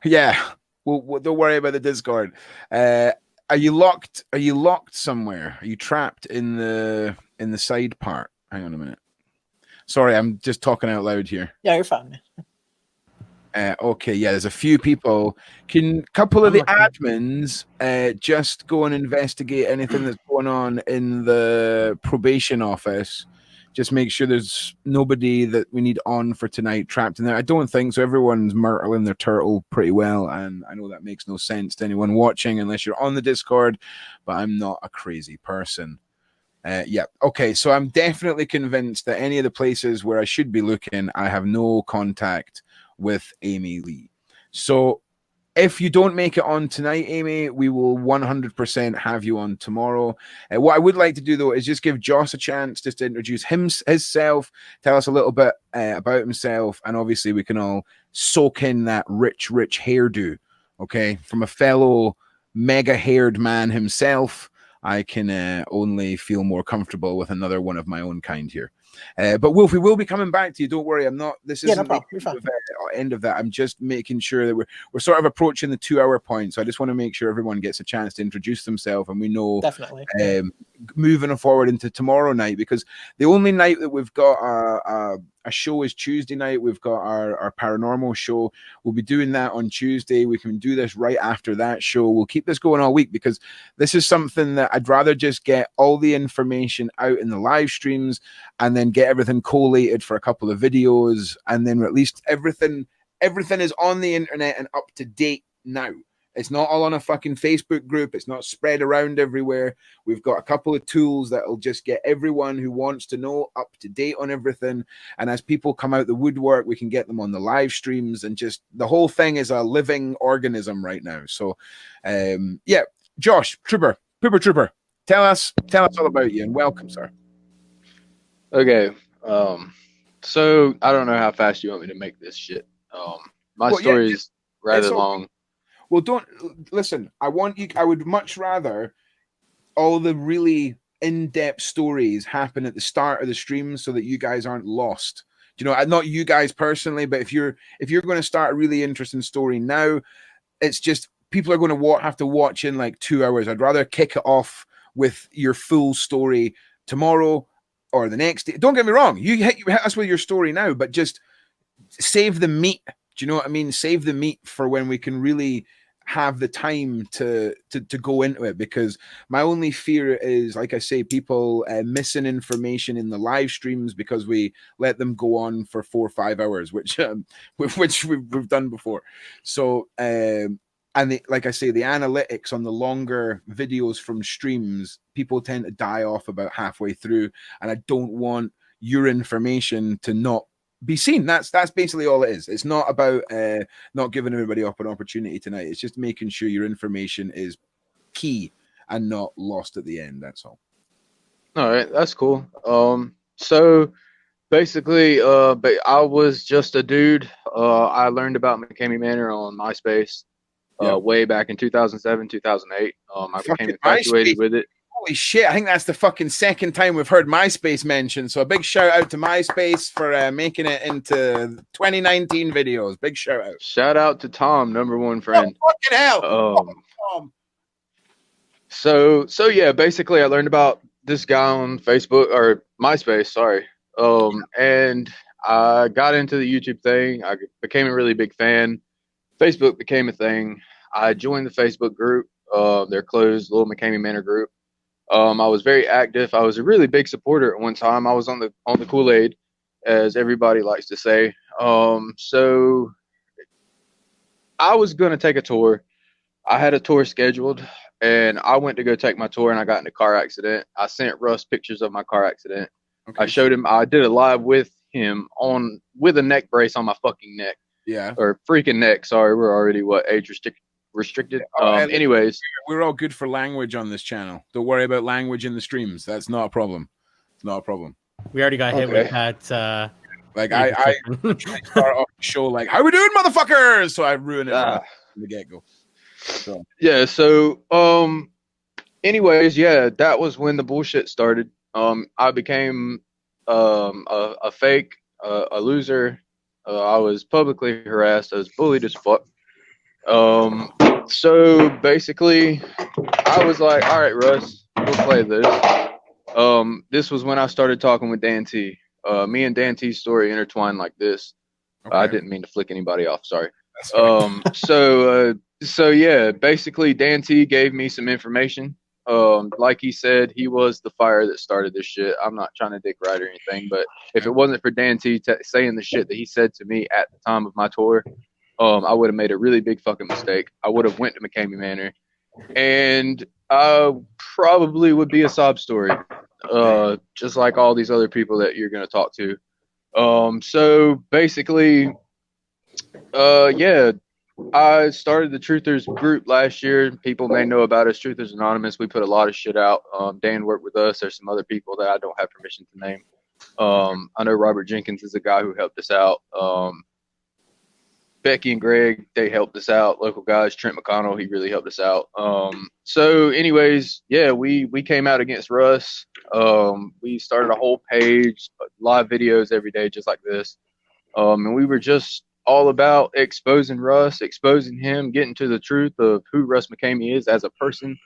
Yeah. Well, don't worry about the Discord. Are you locked? Are you locked somewhere? Are you trapped in the side part? Hang on a minute. Sorry, I'm just talking out loud here. Yeah, you're fine, man. Okay, yeah, there's a few people. Can a couple of the admins just go and investigate anything that's going on in the probation office? Just make sure there's nobody that we need on for tonight trapped in there. I don't think so. Everyone's myrtling their turtle pretty well, and I know that makes no sense to anyone watching unless you're on the Discord, but I'm not a crazy person. Yeah. Okay, so I'm definitely convinced that any of the places where I should be looking, I have no contact with Amy Lee. So if you don't make it on tonight, Amy, we will 100% have you on tomorrow. What I would like to do, though, is just give Joss a chance just to introduce himself, tell us a little bit about himself, and obviously we can all soak in that rich hairdo, okay? From a fellow mega-haired man himself, I can only feel more comfortable with another one of my own kind here. But Wolf, we will be coming back to you. Don't worry. I'm not. This isn't no the end of that. I'm just making sure that we're sort of approaching the 2-hour point. So I just want to make sure everyone gets a chance to introduce themselves, and we know definitely moving forward into tomorrow night, because the only night that we've got a show is Tuesday night. We've got our paranormal show. We'll be doing that on Tuesday. We can do this right after that show. We'll keep this going all week because this is something that I'd rather just get all the information out in the live streams and then get everything collated for a couple of videos, and then at least everything is on the internet and up to date now. It's not all on a fucking Facebook group. It's not spread around everywhere. We've got a couple of tools that will just get everyone who wants to know up to date on everything. And as people come out the woodwork, we can get them on the live streams, and just the whole thing is a living organism right now. So, yeah, Josh, Trooper, tell us all about you, and welcome, sir. Okay. So I don't know how fast you want me to make this shit. My story is rather long. Well, don't listen. I would much rather all the really in-depth stories happen at the start of the stream so that you guys aren't lost. You know, not you guys personally, but if you're going to start a really interesting story now, it's just people are going to have to watch in like 2 hours. I'd rather kick it off with your full story tomorrow or the next day. Don't get me wrong, you hit us with your story now, but just save the meat. Do you know what I mean? Save the meat for when we can really have the time to go into it, because my only fear is, like I say, people missing information in the live streams because we let them go on for 4 or 5 hours, which we've done before. So like I say, the analytics on the longer videos from streams, people tend to die off about halfway through, and I don't want your information to not be seen. That's basically all it is. It's not about not giving everybody up an opportunity tonight. It's just making sure your information is key and not lost at the end. That's all. All right, that's cool. So basically, I was just a dude. I learned about Mckamey Manor on MySpace way back in 2007, 2008. I became infatuated with it. Holy shit, I think that's the fucking second time we've heard MySpace mentioned. So a big shout out to MySpace for making it into 2019 videos. Big shout out. Shout out to Tom, #1 friend. Oh, fucking hell. Tom. So yeah, basically I learned about this guy on Facebook or MySpace, sorry. And I got into the YouTube thing. I became a really big fan. Facebook became a thing. I joined the Facebook group, their closed little Mckamey Manor group. I was very active. I was a really big supporter at one time. I was on the Kool-Aid, as everybody likes to say. So I was going to take a tour. I had a tour scheduled, and I went to go take my tour, and I got in a car accident. I sent Russ pictures of my car accident. Okay. I showed him. I did it live with him with a neck brace on my fucking neck. Yeah. Or freaking neck. Sorry, we're already age restricted. Anyways, we're all good for language on this channel. Don't worry about language in the streams. That's not a problem. It's not a problem. We already got hit with that. Like I start off the show like, "How we doing, motherfuckers?" So I ruin it from the get go. So yeah. So anyways, yeah, that was when the bullshit started. I became a fake, a loser. I was publicly harassed. I was bullied as fuck. So basically, I was like, all right, Russ, we'll play this. This was when I started talking with Dan T. Me and Dan T's story intertwined like this. Okay. I didn't mean to flick anybody off. Sorry. So yeah, basically Dan T gave me some information. Like he said, he was the fire that started this shit. I'm not trying to dick ride or anything, but if it wasn't for Dan T saying the shit that he said to me at the time of my tour, I would have made a really big fucking mistake. I would have went to Mckamey Manor, and I probably would be a sob story, just like all these other people that you're gonna talk to. So basically, yeah, I started the Truthers group last year. People may know about us, Truthers Anonymous. We put a lot of shit out. Dan worked with us. There's some other people that I don't have permission to name. I know Robert Jenkins is a guy who helped us out. Becky and Greg, they helped us out. Local guys, Trent McConnell, he really helped us out. So anyways, yeah, we came out against Russ. We started a whole page, live videos every day, just like this. And we were just all about exposing Russ, exposing him, getting to the truth of who Russ Mckamey is as a person.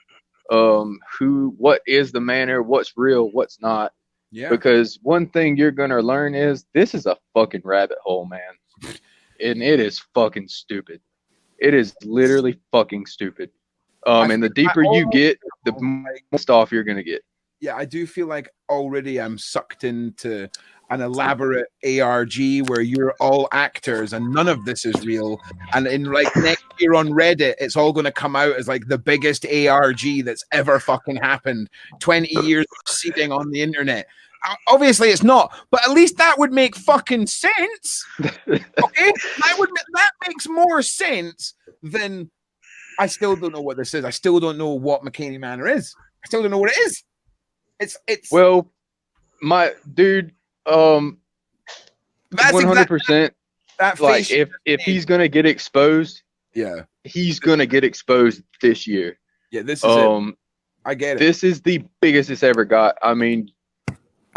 What is the manor, what's real, what's not. Yeah. Because one thing you're gonna learn is this is a fucking rabbit hole, man. And it is fucking stupid. It is literally fucking stupid. And the deeper you get, the more stuff you're gonna get. Yeah, I do feel like already I'm sucked into an elaborate ARG where you're all actors and none of this is real. And in like next year on Reddit, it's all going to come out as like the biggest ARG that's ever fucking happened. 20 years of seeding on the internet. Obviously it's not, but at least that would make fucking sense. Okay, that makes more sense than I still don't know what this is. I still don't know what Mckamey Manor is. I still don't know what it is. It's well, my dude. 100%. That like if he's gonna get exposed, yeah, he's gonna get exposed this year. Yeah, this is it. I get it. This is the biggest it's ever got. I mean,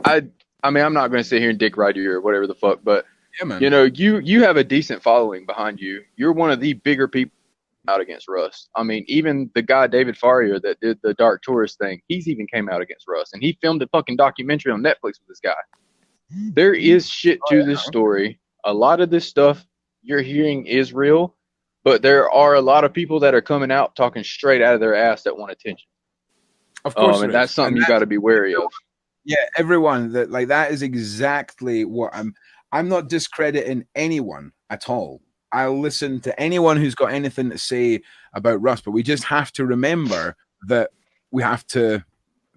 I'm not gonna sit here and dick ride you or whatever the fuck, but yeah, man. You know, you have a decent following behind you. You're one of the bigger people out against Russ. I mean, even the guy David Farrier that did the Dark Tourist thing, he's even came out against Russ, and he filmed a fucking documentary on Netflix with this guy. There is shit to this story. A lot of this stuff you're hearing is real, but there are a lot of people that are coming out talking straight out of their ass that want attention. Of course, and that's something you got to be wary of. Yeah, everyone that is exactly what I'm not discrediting anyone at all. I'll listen to anyone who's got anything to say about Russ, but we just have to remember that we have to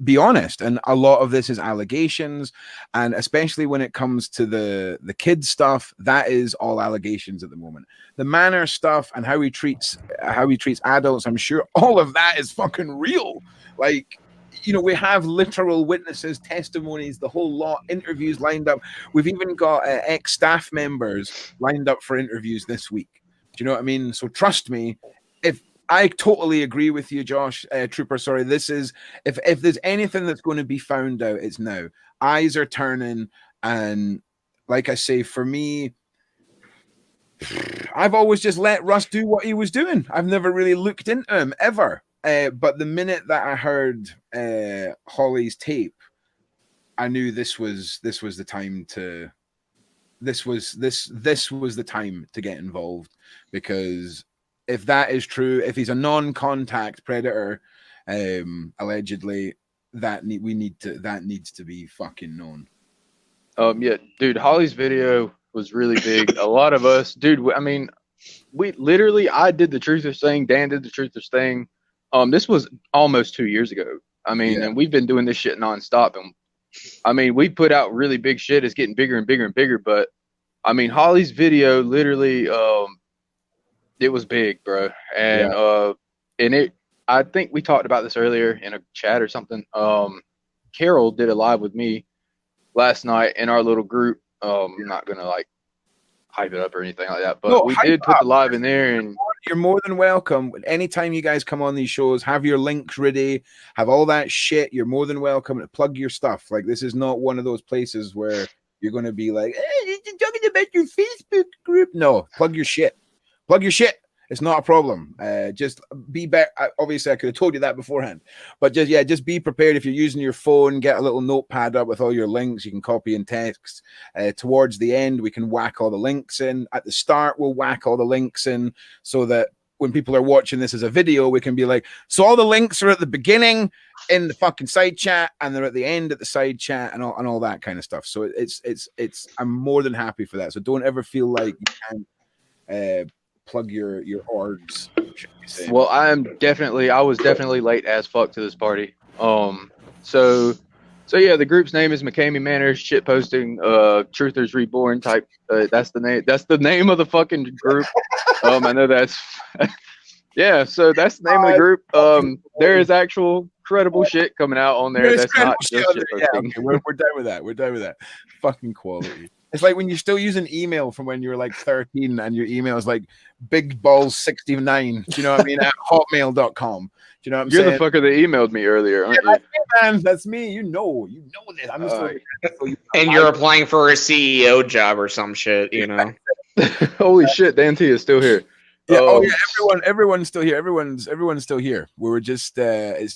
be honest, and a lot of this is allegations, and especially when it comes to the kids stuff, that is all allegations at the moment. The Manor stuff and how he treats adults, I'm sure all of that is fucking real. Like, you know, we have literal witnesses, testimonies, the whole lot, interviews lined up. We've even got ex-staff members lined up for interviews this week. Do you know what I mean? So trust me, if I totally agree with you, Josh, Trooper. Sorry, this is if there's anything that's going to be found out, it's now. Eyes are turning, and like I say, for me, I've always just let Russ do what he was doing. I've never really looked into him ever. But the minute that I heard Holly's tape, I knew this was the time to. This was the time to get involved, because if that is true, if he's a non-contact predator, allegedly, that needs to be fucking known. Yeah, dude, Holly's video was really big. A lot of us, dude. I mean, I did the Truthers thing. Dan did the Truthers thing. This was almost 2 years ago. I mean, and we've been doing this shit nonstop. And I mean, we put out really big shit. It's getting bigger and bigger and bigger. But I mean, Holly's video literally, it was big, bro. And I think we talked about this earlier in a chat or something. Carol did a live with me last night in our little group. I'm not gonna like hype it up or anything like that, but we did put the live in there. And you're more than welcome. Anytime you guys come on these shows, have your links ready, have all that shit. You're more than welcome to plug your stuff. Like, this is not one of those places where you're going to be like, hey, you're talking about your Facebook group. No, plug your shit. Plug your shit. It's not a problem. Just be better. Obviously, I could have told you that beforehand, but just be prepared. If you're using your phone, get a little notepad up with all your links. You can copy and text. Towards the end, we can whack all the links in. At the start, we'll whack all the links in so that when people are watching this as a video, we can be like, so all the links are at the beginning in the fucking side chat, and they're at the end at the side chat, and all that kind of stuff. So it's I'm more than happy for that. So don't ever feel like you can't plug your orgs. Well, I was definitely late as fuck to this party. So yeah, the group's name is Mckamey Manor shit posting Truthers Reborn type. That's the name. That's the name of the fucking group. I know that's yeah. So that's the name of the group. There is actual credible shit coming out on there. That's not just shit posting. Yeah, okay. We're done with that. We're done with that. Fucking quality. It's like when you're still using email from when you were like 13 and your email is like bigballs69, do you know what I mean, at hotmail.com. Do you know what I'm saying? You're the fucker that emailed me earlier, aren't you? That's me, man. That's me. You know this. I'm just and you're applying for a CEO job or some shit, you know. Holy shit, Dan T is still here. Yeah, everyone's still here. Everyone's still here. We were just it's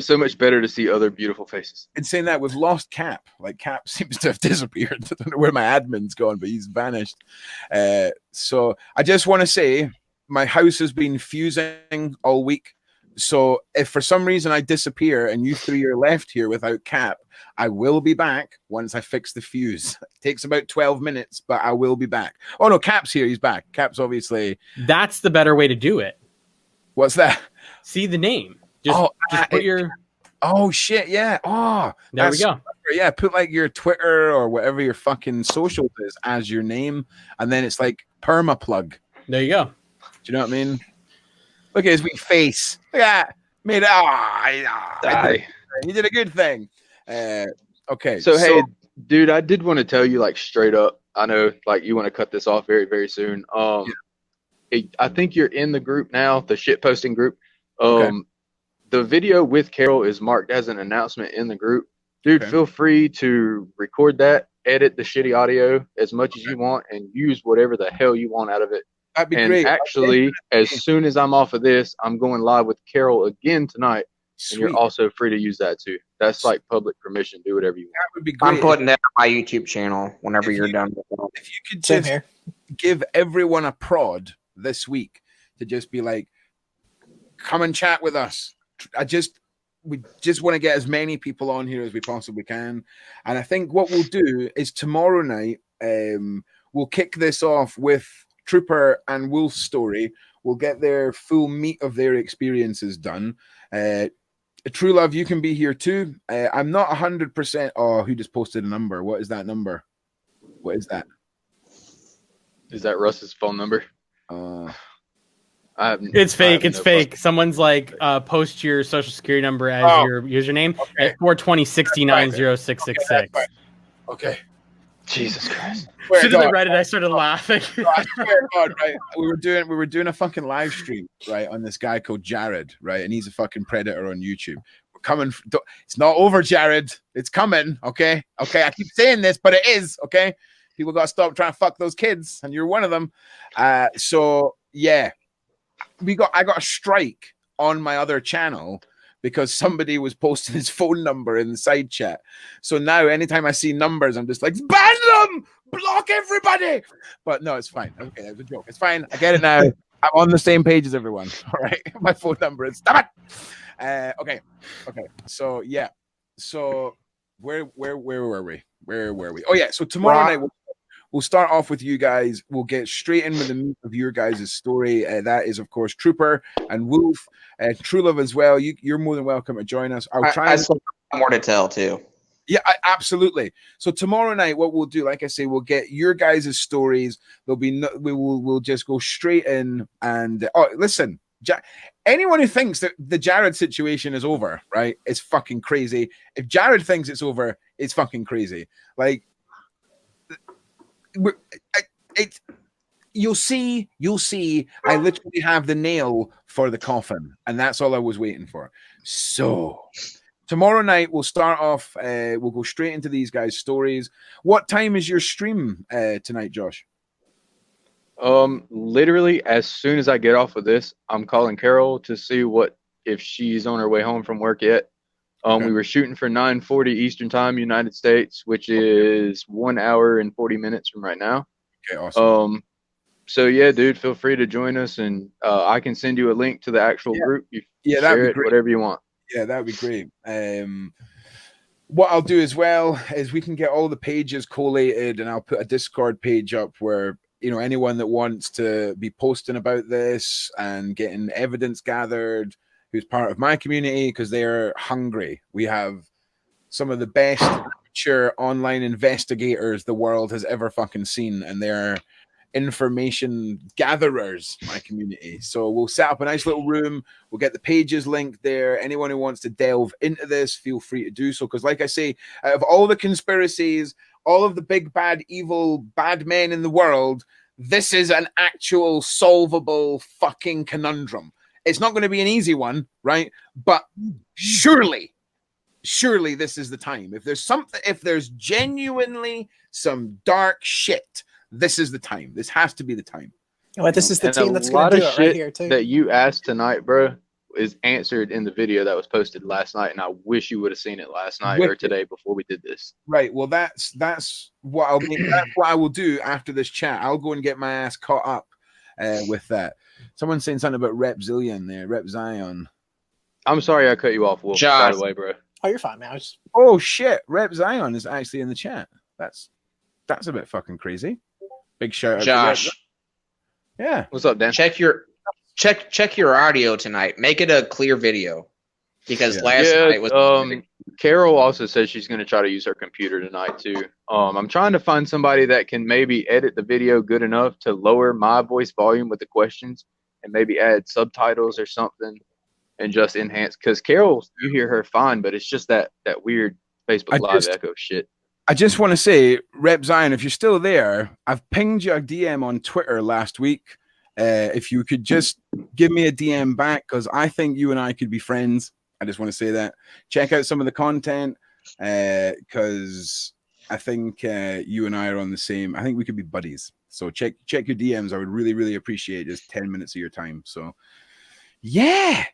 so much better to see other beautiful faces. In saying that, we've lost Cap. Like, Cap seems to have disappeared. I don't know where my admin's gone, but he's vanished. So I just want to say my house has been fusing all week. So if for some reason I disappear and you three are left here without Cap, I will be back once I fix the fuse. It takes about 12 minutes, but I will be back. Oh no, Cap's here. He's back. Cap's obviously. That's the better way to do it. What's that? See the name. Just put your. Oh shit! Yeah. Oh, there we go. Yeah, put like your Twitter or whatever your fucking socials is as your name, and then it's like perma plug. There you go. Do you know what I mean? Look at his wee face. Look at that. Made it. He did a good thing. Okay. So hey, dude, I did want to tell you, like, straight up. I know, like, you want to cut this off very, very soon. I think you're in the group now, the shit posting group. The video with Carol is marked as an announcement in the group. Dude, feel free to record that, edit the shitty audio as much as you want, and use whatever the hell you want out of it. That'd be and great. actually, as soon as I'm off of this, I'm going live with Carol again tonight. Sweet. And you're also free to use that too. That's like public permission. Do whatever you want. That would be great. I'm putting that on my YouTube channel whenever you're done with it. If you could just give everyone a prod this week to just be like, come and chat with us. We just want to get as many people on here as we possibly can. And I think what we'll do is tomorrow night, we'll kick this off with Trooper and Wolf's story. We'll get their full meat of their experiences done. True Love, you can be here too. I'm not 100%. Oh, who just posted a number? What is that number? What is that? Is that Russ's phone number? It's fake. It's fake. Someone's like, post your social security number as your username at 420-69-0666. Okay. Jesus Christ. As soon as I read it, I started laughing. I swear to God, right? We were doing a fucking live stream, right, on this guy called Jared, right? And he's a fucking predator on YouTube. We're coming. It's not over, Jared. It's coming. Okay. Okay. I keep saying this, but it is. Okay. People got to stop trying to fuck those kids, and you're one of them. So yeah, I got a strike on my other channel because somebody was posting his phone number in the side chat. So now anytime I see numbers, I'm just like, ban them, block everybody. But no, it's fine. Okay, that was a joke. It's fine. I get it now. I'm on the same page as everyone. All right. My phone number is stop it. Okay. So yeah. So where were we? Where were we? Oh yeah. So tomorrow night we'll start off with you guys. We'll get straight in with the meat of your guys' story. That is, of course, Trooper and Wolf. True Love as well. You're more than welcome to join us. I'll try and more to tell too. Yeah, absolutely. So tomorrow night, what we'll do, like I say, we'll get your guys' stories. We'll just go straight in and listen. Anyone who thinks that the Jared situation is over, right, is fucking crazy. If Jared thinks it's over, it's fucking crazy. Like, you'll see. I literally have the nail for the coffin, and that's all I was waiting for. So tomorrow night we'll start off. We'll go straight into these guys' stories. What time is your stream tonight, Josh? Literally as soon as I get off of this, I'm calling Carol to see if she's on her way home from work yet. Okay. We were shooting for 9:40 Eastern Time, United States, which is 1 hour and 40 minutes from right now. Okay, awesome. So yeah, dude, feel free to join us, and I can send you a link to the actual group. You that'd be great. Whatever you want. Yeah, that'd be great. What I'll do as well is we can get all the pages collated, and I'll put a Discord page up where anyone that wants to be posting about this and getting evidence gathered, who's part of my community, because they're hungry. We have some of the best amateur online investigators the world has ever fucking seen, and they're information gatherers, my community. So we'll set up a nice little room. We'll get the pages linked there. Anyone who wants to delve into this, feel free to do so. Because like I say, out of all the conspiracies, all of the big, bad, evil, bad men in the world, this is an actual solvable fucking conundrum. It's not going to be an easy one, right? But surely this is the time. If there's genuinely some dark shit, this is the time. This has to be the time. Well, this is the team that's going to do it right here too. That you asked tonight, bro, is answered in the video that was posted last night, and I wish you would have seen it last night or today before we did this. Right. Well, that's what that's what I will do after this chat. I'll go and get my ass caught up with that. Someone's saying something about Rep Zillion there, Rep Zion. I'm sorry I cut you off, Wolf. By the way, bro. Oh, you're fine, man. Oh shit, Rep Zion is actually in the chat. That's a bit fucking crazy. Big shout out, Josh. Yeah. What's up, Dan? Check your audio tonight. Make it a clear video, because last night was. Carol also says she's going to try to use her computer tonight too. I'm trying to find somebody that can maybe edit the video good enough to lower my voice volume with the questions and maybe add subtitles or something and just enhance. Because Carol, you hear her fine, but it's just that weird Facebook Live echo shit. I just want to say, Rep Zion, if you're still there, I've pinged you a DM on Twitter last week. If you could just give me a DM back, because I think you and I could be friends. I just want to say that. Check out some of the content, because I think you and I are on the same. I think we could be buddies. So check your DMs. I would really, really appreciate just 10 minutes of your time. So yeah,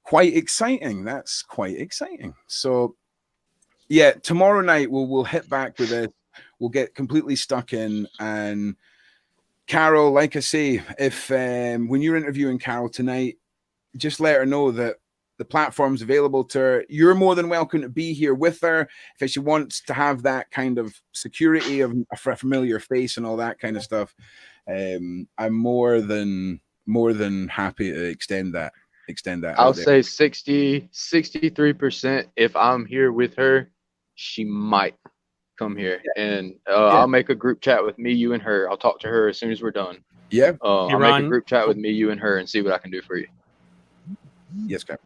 quite exciting. That's quite exciting. So yeah, tomorrow night we'll hit back with it. We'll get completely stuck in. And Carol, like I say, if when you're interviewing Carol tonight, just let her know that the platform's available to her. You're more than welcome to be here with her if she wants to have that kind of security of a familiar face and all that kind of stuff. I'm more than happy to extend that. I'll say 63%. If I'm here with her, she might come here, and I'll make a group chat with me, you, and her. I'll talk to her as soon as we're done. Yeah. I'll make a group chat with me, you, and her, and see what I can do for you. Yes, Cap.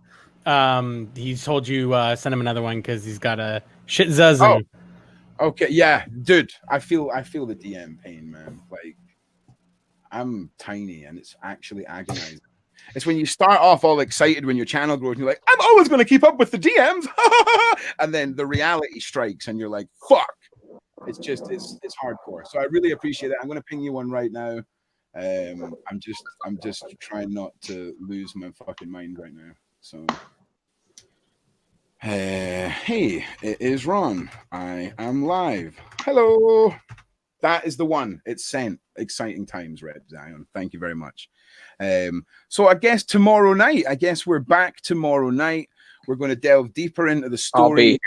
He's told you send him another one because he's got a shit dozen. Oh. Okay, yeah, dude. I feel the DM pain, man. Like, I'm tiny, and it's actually agonizing. It's when you start off all excited when your channel grows, and you're like, I'm always going to keep up with the DMs, and then the reality strikes, and you're like, fuck. It's hardcore. So I really appreciate it. I'm going to ping you one right now. I'm just trying not to lose my fucking mind right now. So, hey, it is Ron. I am live. Hello. That is the one. It's sent. Exciting times, Red Zion. Thank you very much. So I guess tomorrow night, we're back tomorrow night. We're going to delve deeper into the story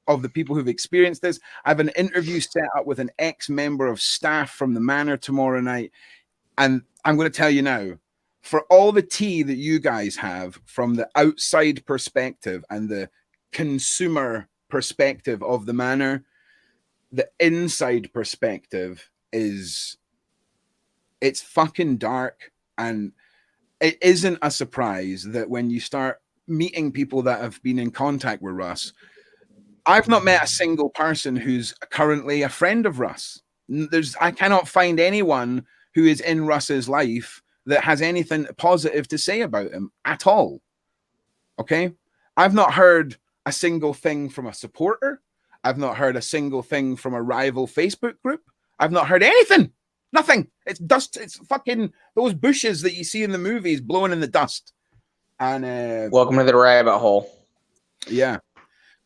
of the people who've experienced this. I have an interview set up with an ex-member of staff from the manor tomorrow night. And I'm going to tell you now, for all the tea that you guys have from the outside perspective and the consumer perspective of the manor, the inside perspective it's fucking dark. And it isn't a surprise that when you start meeting people that have been in contact with Russ, I've not met a single person who's currently a friend of Russ. I cannot find anyone who is in Russ's life that has anything positive to say about him at all. Okay? I've not heard a single thing from a supporter. I've not heard a single thing from a rival Facebook group. I've not heard anything. Nothing. It's dust. It's fucking those bushes that you see in the movies blowing in the dust. And welcome to the rabbit hole. Yeah.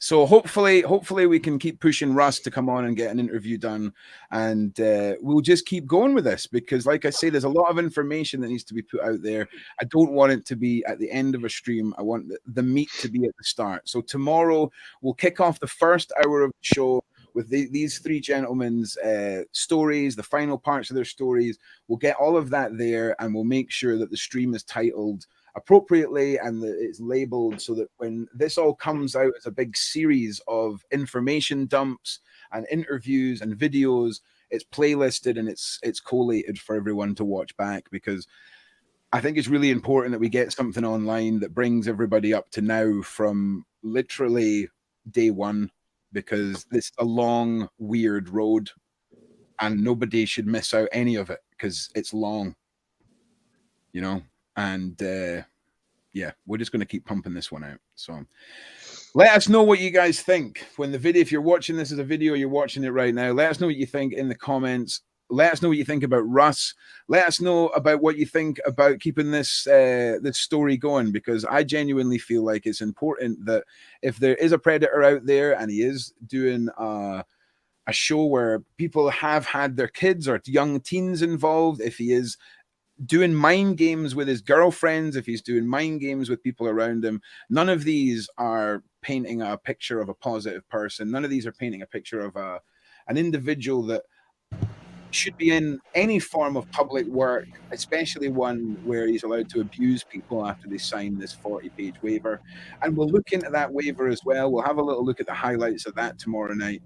So hopefully we can keep pushing Russ to come on and get an interview done, and we'll just keep going with this because, like I say, there's a lot of information that needs to be put out there. I don't want it to be at the end of a stream. I want the meat to be at the start. So tomorrow we'll kick off the first hour of the show with these three gentlemen's stories, the final parts of their stories. We'll get all of that there, and we'll make sure that the stream is titled appropriately and that it's labeled so that when this all comes out as a big series of information dumps and interviews and videos, it's playlisted and it's collated for everyone to watch back, because I think it's really important that we get something online that brings everybody up to now from literally day one, because this is a long, weird road and nobody should miss out any of it because it's long, you know. And yeah, we're just going to keep pumping this one out. So let us know what you guys think when the video, if you're watching this as a video, you're watching it right now. Let us know what you think in the comments. Let us know what you think about Russ. Let us know about what you think about keeping this this story going, because I genuinely feel like it's important that if there is a predator out there and he is doing a show where people have had their kids or young teens involved, if he is doing mind games with his girlfriends, if he's doing mind games with people around him, none of these are painting a picture of a positive person. None of these are painting a picture of an individual that should be in any form of public work, especially one where he's allowed to abuse people after they sign this 40-page waiver. And we'll look into that waiver as well. We'll have a little look at the highlights of that tomorrow night.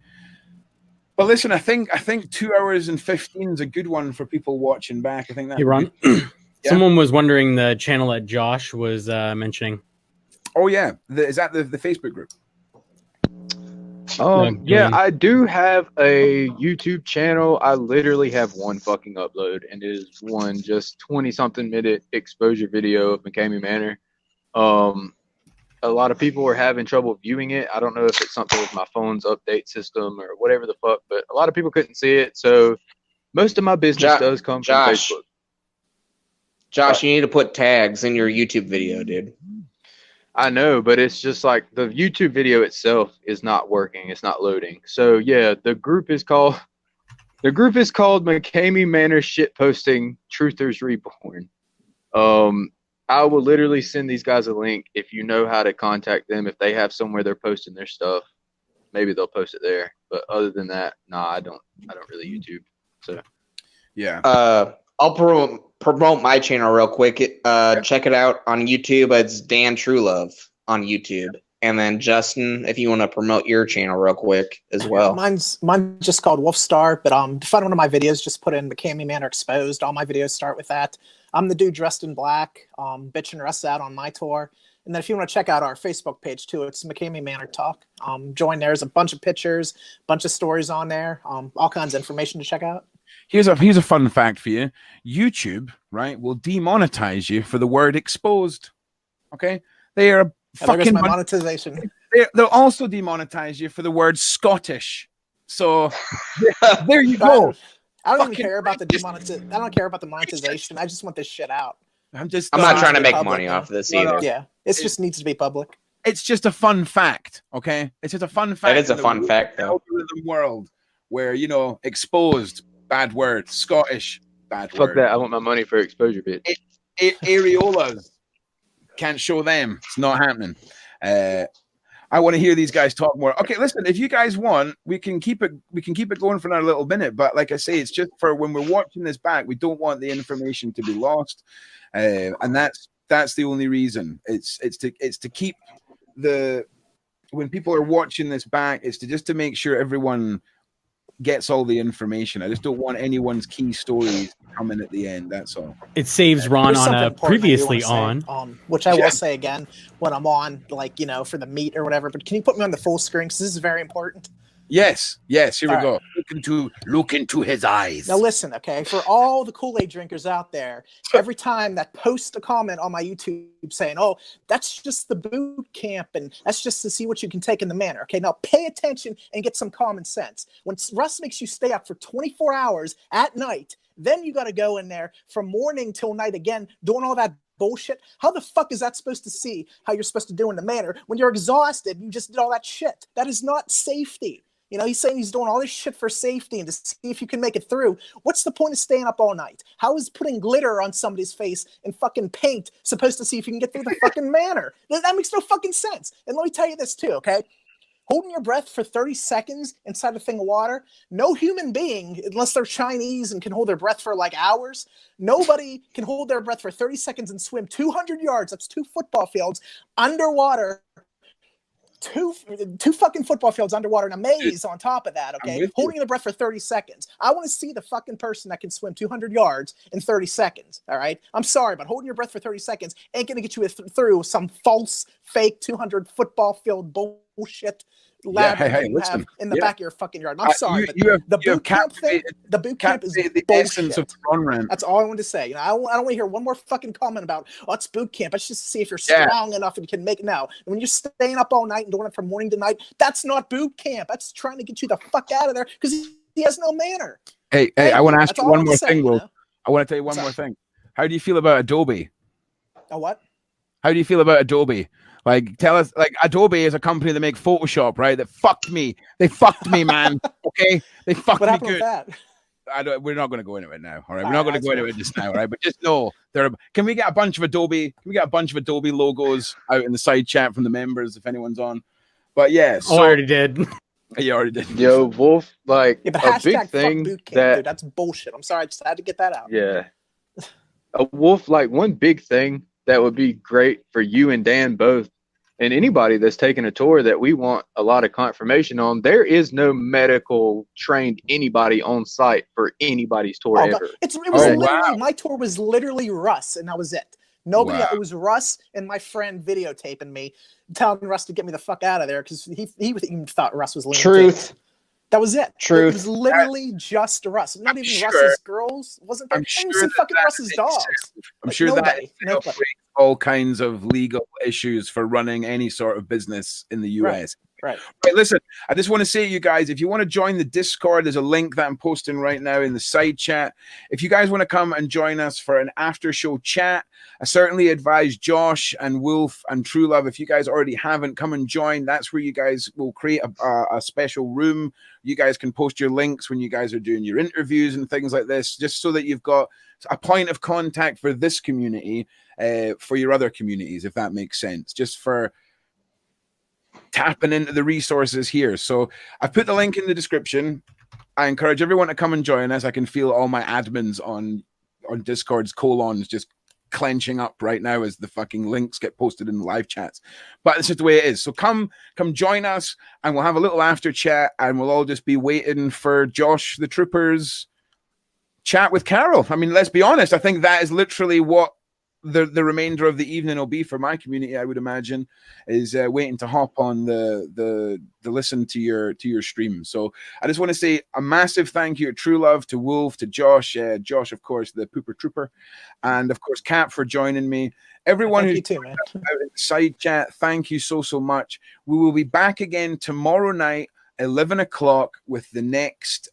But listen, I think 2 hours and 15 is a good one for people watching back. I think that. Hey, Ron. Yeah? Someone was wondering the channel that Josh was mentioning. Oh yeah, is that the Facebook group? Yeah, I do have a YouTube channel. I literally have one fucking upload, and it is one just 20-something minute exposure video of Mckamey Manor. A lot of people were having trouble viewing it. I don't know if it's something with my phone's update system or whatever the fuck, but a lot of people couldn't see it. So Most of my business does come from Facebook. Josh, you need to put tags in your YouTube video, dude. I know, but it's just like the YouTube video itself is not working. It's not loading. So yeah, the group is called Mckamey Manor Shitposting Truthers Reborn. I will literally send these guys a link if you know how to contact them. If they have somewhere they're posting their stuff, maybe they'll post it there. But other than that, nah, I don't really YouTube. So yeah. I'll promote my channel real quick. Check it out on YouTube. It's Dan Truelove on YouTube. And then Justin, if you want to promote your channel real quick as well. Mine's just called Wolfstar, but to find one of my videos, just put in Mckamey Manor Exposed. All my videos start with that. I'm the dude dressed in black, bitching Russ out on my tour. And then if you want to check out our Facebook page too, it's Mckamey Manor Talk. Join there. There's a bunch of pictures, bunch of stories on there, all kinds of information to check out. Here's a fun fact for you. YouTube, right, will demonetize you for the word exposed. Okay? They are fucking my monetization. They'll also demonetize you for the word Scottish. So there you go. I don't even care about the demonetization. I don't care about the monetization. I just want this shit out. I'm not trying to make money off of this either. Yeah, it just needs to be public. It's just a fun fact, okay? It's just a fun fact. That is a fun fact, though. Algorithm world where, you know, exposed, bad word. Scottish, bad word. Fuck that. I want my money for exposure, bitch. Areolas. Can't show them. It's not happening. I want to hear these guys talk more. Okay, listen, if you guys want, we can keep it going for another little minute. But like I say, it's just for when we're watching this back, we don't want the information to be lost. And that's the only reason. It's to keep when people are watching this back, it's to make sure everyone gets all the information. I just don't want anyone's key stories coming at the end. That's all. It saves Ron on a previously on, which I will say again when I'm on, like, you know, for the meet or whatever. But can you put me on the full screen because this is very important? Yes. Here we go. Look into his eyes. Now listen, okay, for all the Kool-Aid drinkers out there, every time that post a comment on my YouTube saying, "Oh, that's just the boot camp and that's just to see what you can take in the manor." Okay, now pay attention and get some common sense. When Russ makes you stay up for 24 hours at night, then you got to go in there from morning till night again, doing all that bullshit. How the fuck is that supposed to see how you're supposed to do in the manor when you're exhausted and you just did all that shit? That is not safety. You know, he's saying he's doing all this shit for safety and to see if you can make it through. What's the point of staying up all night? How is putting glitter on somebody's face and fucking paint supposed to see if you can get through the fucking manor? That makes no fucking sense. And let me tell you this too, okay? Holding your breath for 30 seconds inside a thing of water, no human being, unless they're Chinese and can hold their breath for like hours, nobody can hold their breath for 30 seconds and swim 200 yards, that's 2 football fields, underwater. Two fucking football fields underwater and a maze on top of that, okay? Holding the breath for 30 seconds. I want to see the fucking person that can swim 200 yards in 30 seconds, all right? I'm sorry, but holding your breath for 30 seconds ain't going to get you through some false, fake 200 football field bullshit lab that you have in the back of your fucking yard. I'm sorry, but the boot camp thing, the boot camp is the essence of run run. That's all I wanted to say. You know, I don't want to hear one more fucking comment about, oh, it's boot camp. It's just to see if you're strong enough and you can make it now. And when you're staying up all night and doing it from morning to night, that's not boot camp. That's trying to get you the fuck out of there because he has no manner. Hey, I want to ask you one more thing, Will. I want to tell you one more thing. How do you feel about Adobe? A what? How do you feel about Adobe? Like, tell us, like, Adobe is a company that make Photoshop, right? That fucked me. They fucked me, man. Okay? They fucked me good. With that? We're not going to go into it now, all right? We're not going to go into it just now, all right? But just know, can we get a bunch of Adobe logos out in the side chat from the members if anyone's on? But yeah. So, I already did. You already did. Yo, Wolf, like, but a big thing boot camp, dude, that's bullshit. I'm sorry, I just had to get that out. Yeah. A Wolf, like, one big thing that would be great for you and Dan both, and anybody that's taking a tour that we want a lot of confirmation on. There is no medical trained anybody on site for anybody's tour ever. It was literally my tour was literally Russ, and that was it. Nobody. It was Russ and my friend videotaping me, telling Russ to get me the fuck out of there because he even thought Russ was leaning. Truth. That was it. Truth. It was literally just Russ. Not even Russ's girls. Wasn't there? Even fucking Russ's dogs. I'm sure nobody. All kinds of legal issues for running any sort of business in the US. Right. Right, listen, I just want to say, you guys, if you want to join the Discord, there's a link that I'm posting right now in the side chat. If you guys want to come and join us for an after show chat, I certainly advise Josh and Wolf and True Love, if you guys already haven't, come and join. That's where you guys will create a special room. You guys can post your links when you guys are doing your interviews and things like this, just so that you've got a point of contact for this community, for your other communities, if that makes sense, just for tapping into the resources here. So I put the link in the description. I encourage everyone to come and join us. I can feel all my admins on Discord's colons just clenching up right now as the fucking links get posted in the live chats. But this is the way it is. So come join us, and we'll have a little after chat, and we'll all just be waiting for Josh the Trooper's chat with Carol. I mean, let's be honest. I think that is literally what the remainder of the evening will be for my community. I would imagine is waiting to hop on the listen to your stream. So I just want to say a massive thank you to True Love, to Wolf, to Josh, of course, the Pooper Trooper, and of course Cap for joining me. Everyone who's too, man. out in the side chat, thank you so much. We will be back again tomorrow night, 11 o'clock, with the next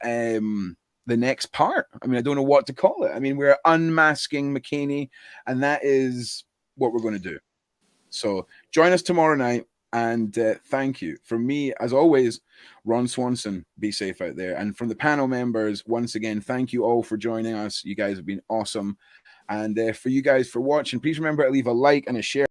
part. I mean, I don't know what to call it. I mean, we're unmasking Mckamey, and that is what we're going to do. So join us tomorrow night, and thank you. From me, as always, Ron Swanson, be safe out there. And from the panel members, once again, thank you all for joining us. You guys have been awesome. And for you guys for watching, please remember to leave a like and a share.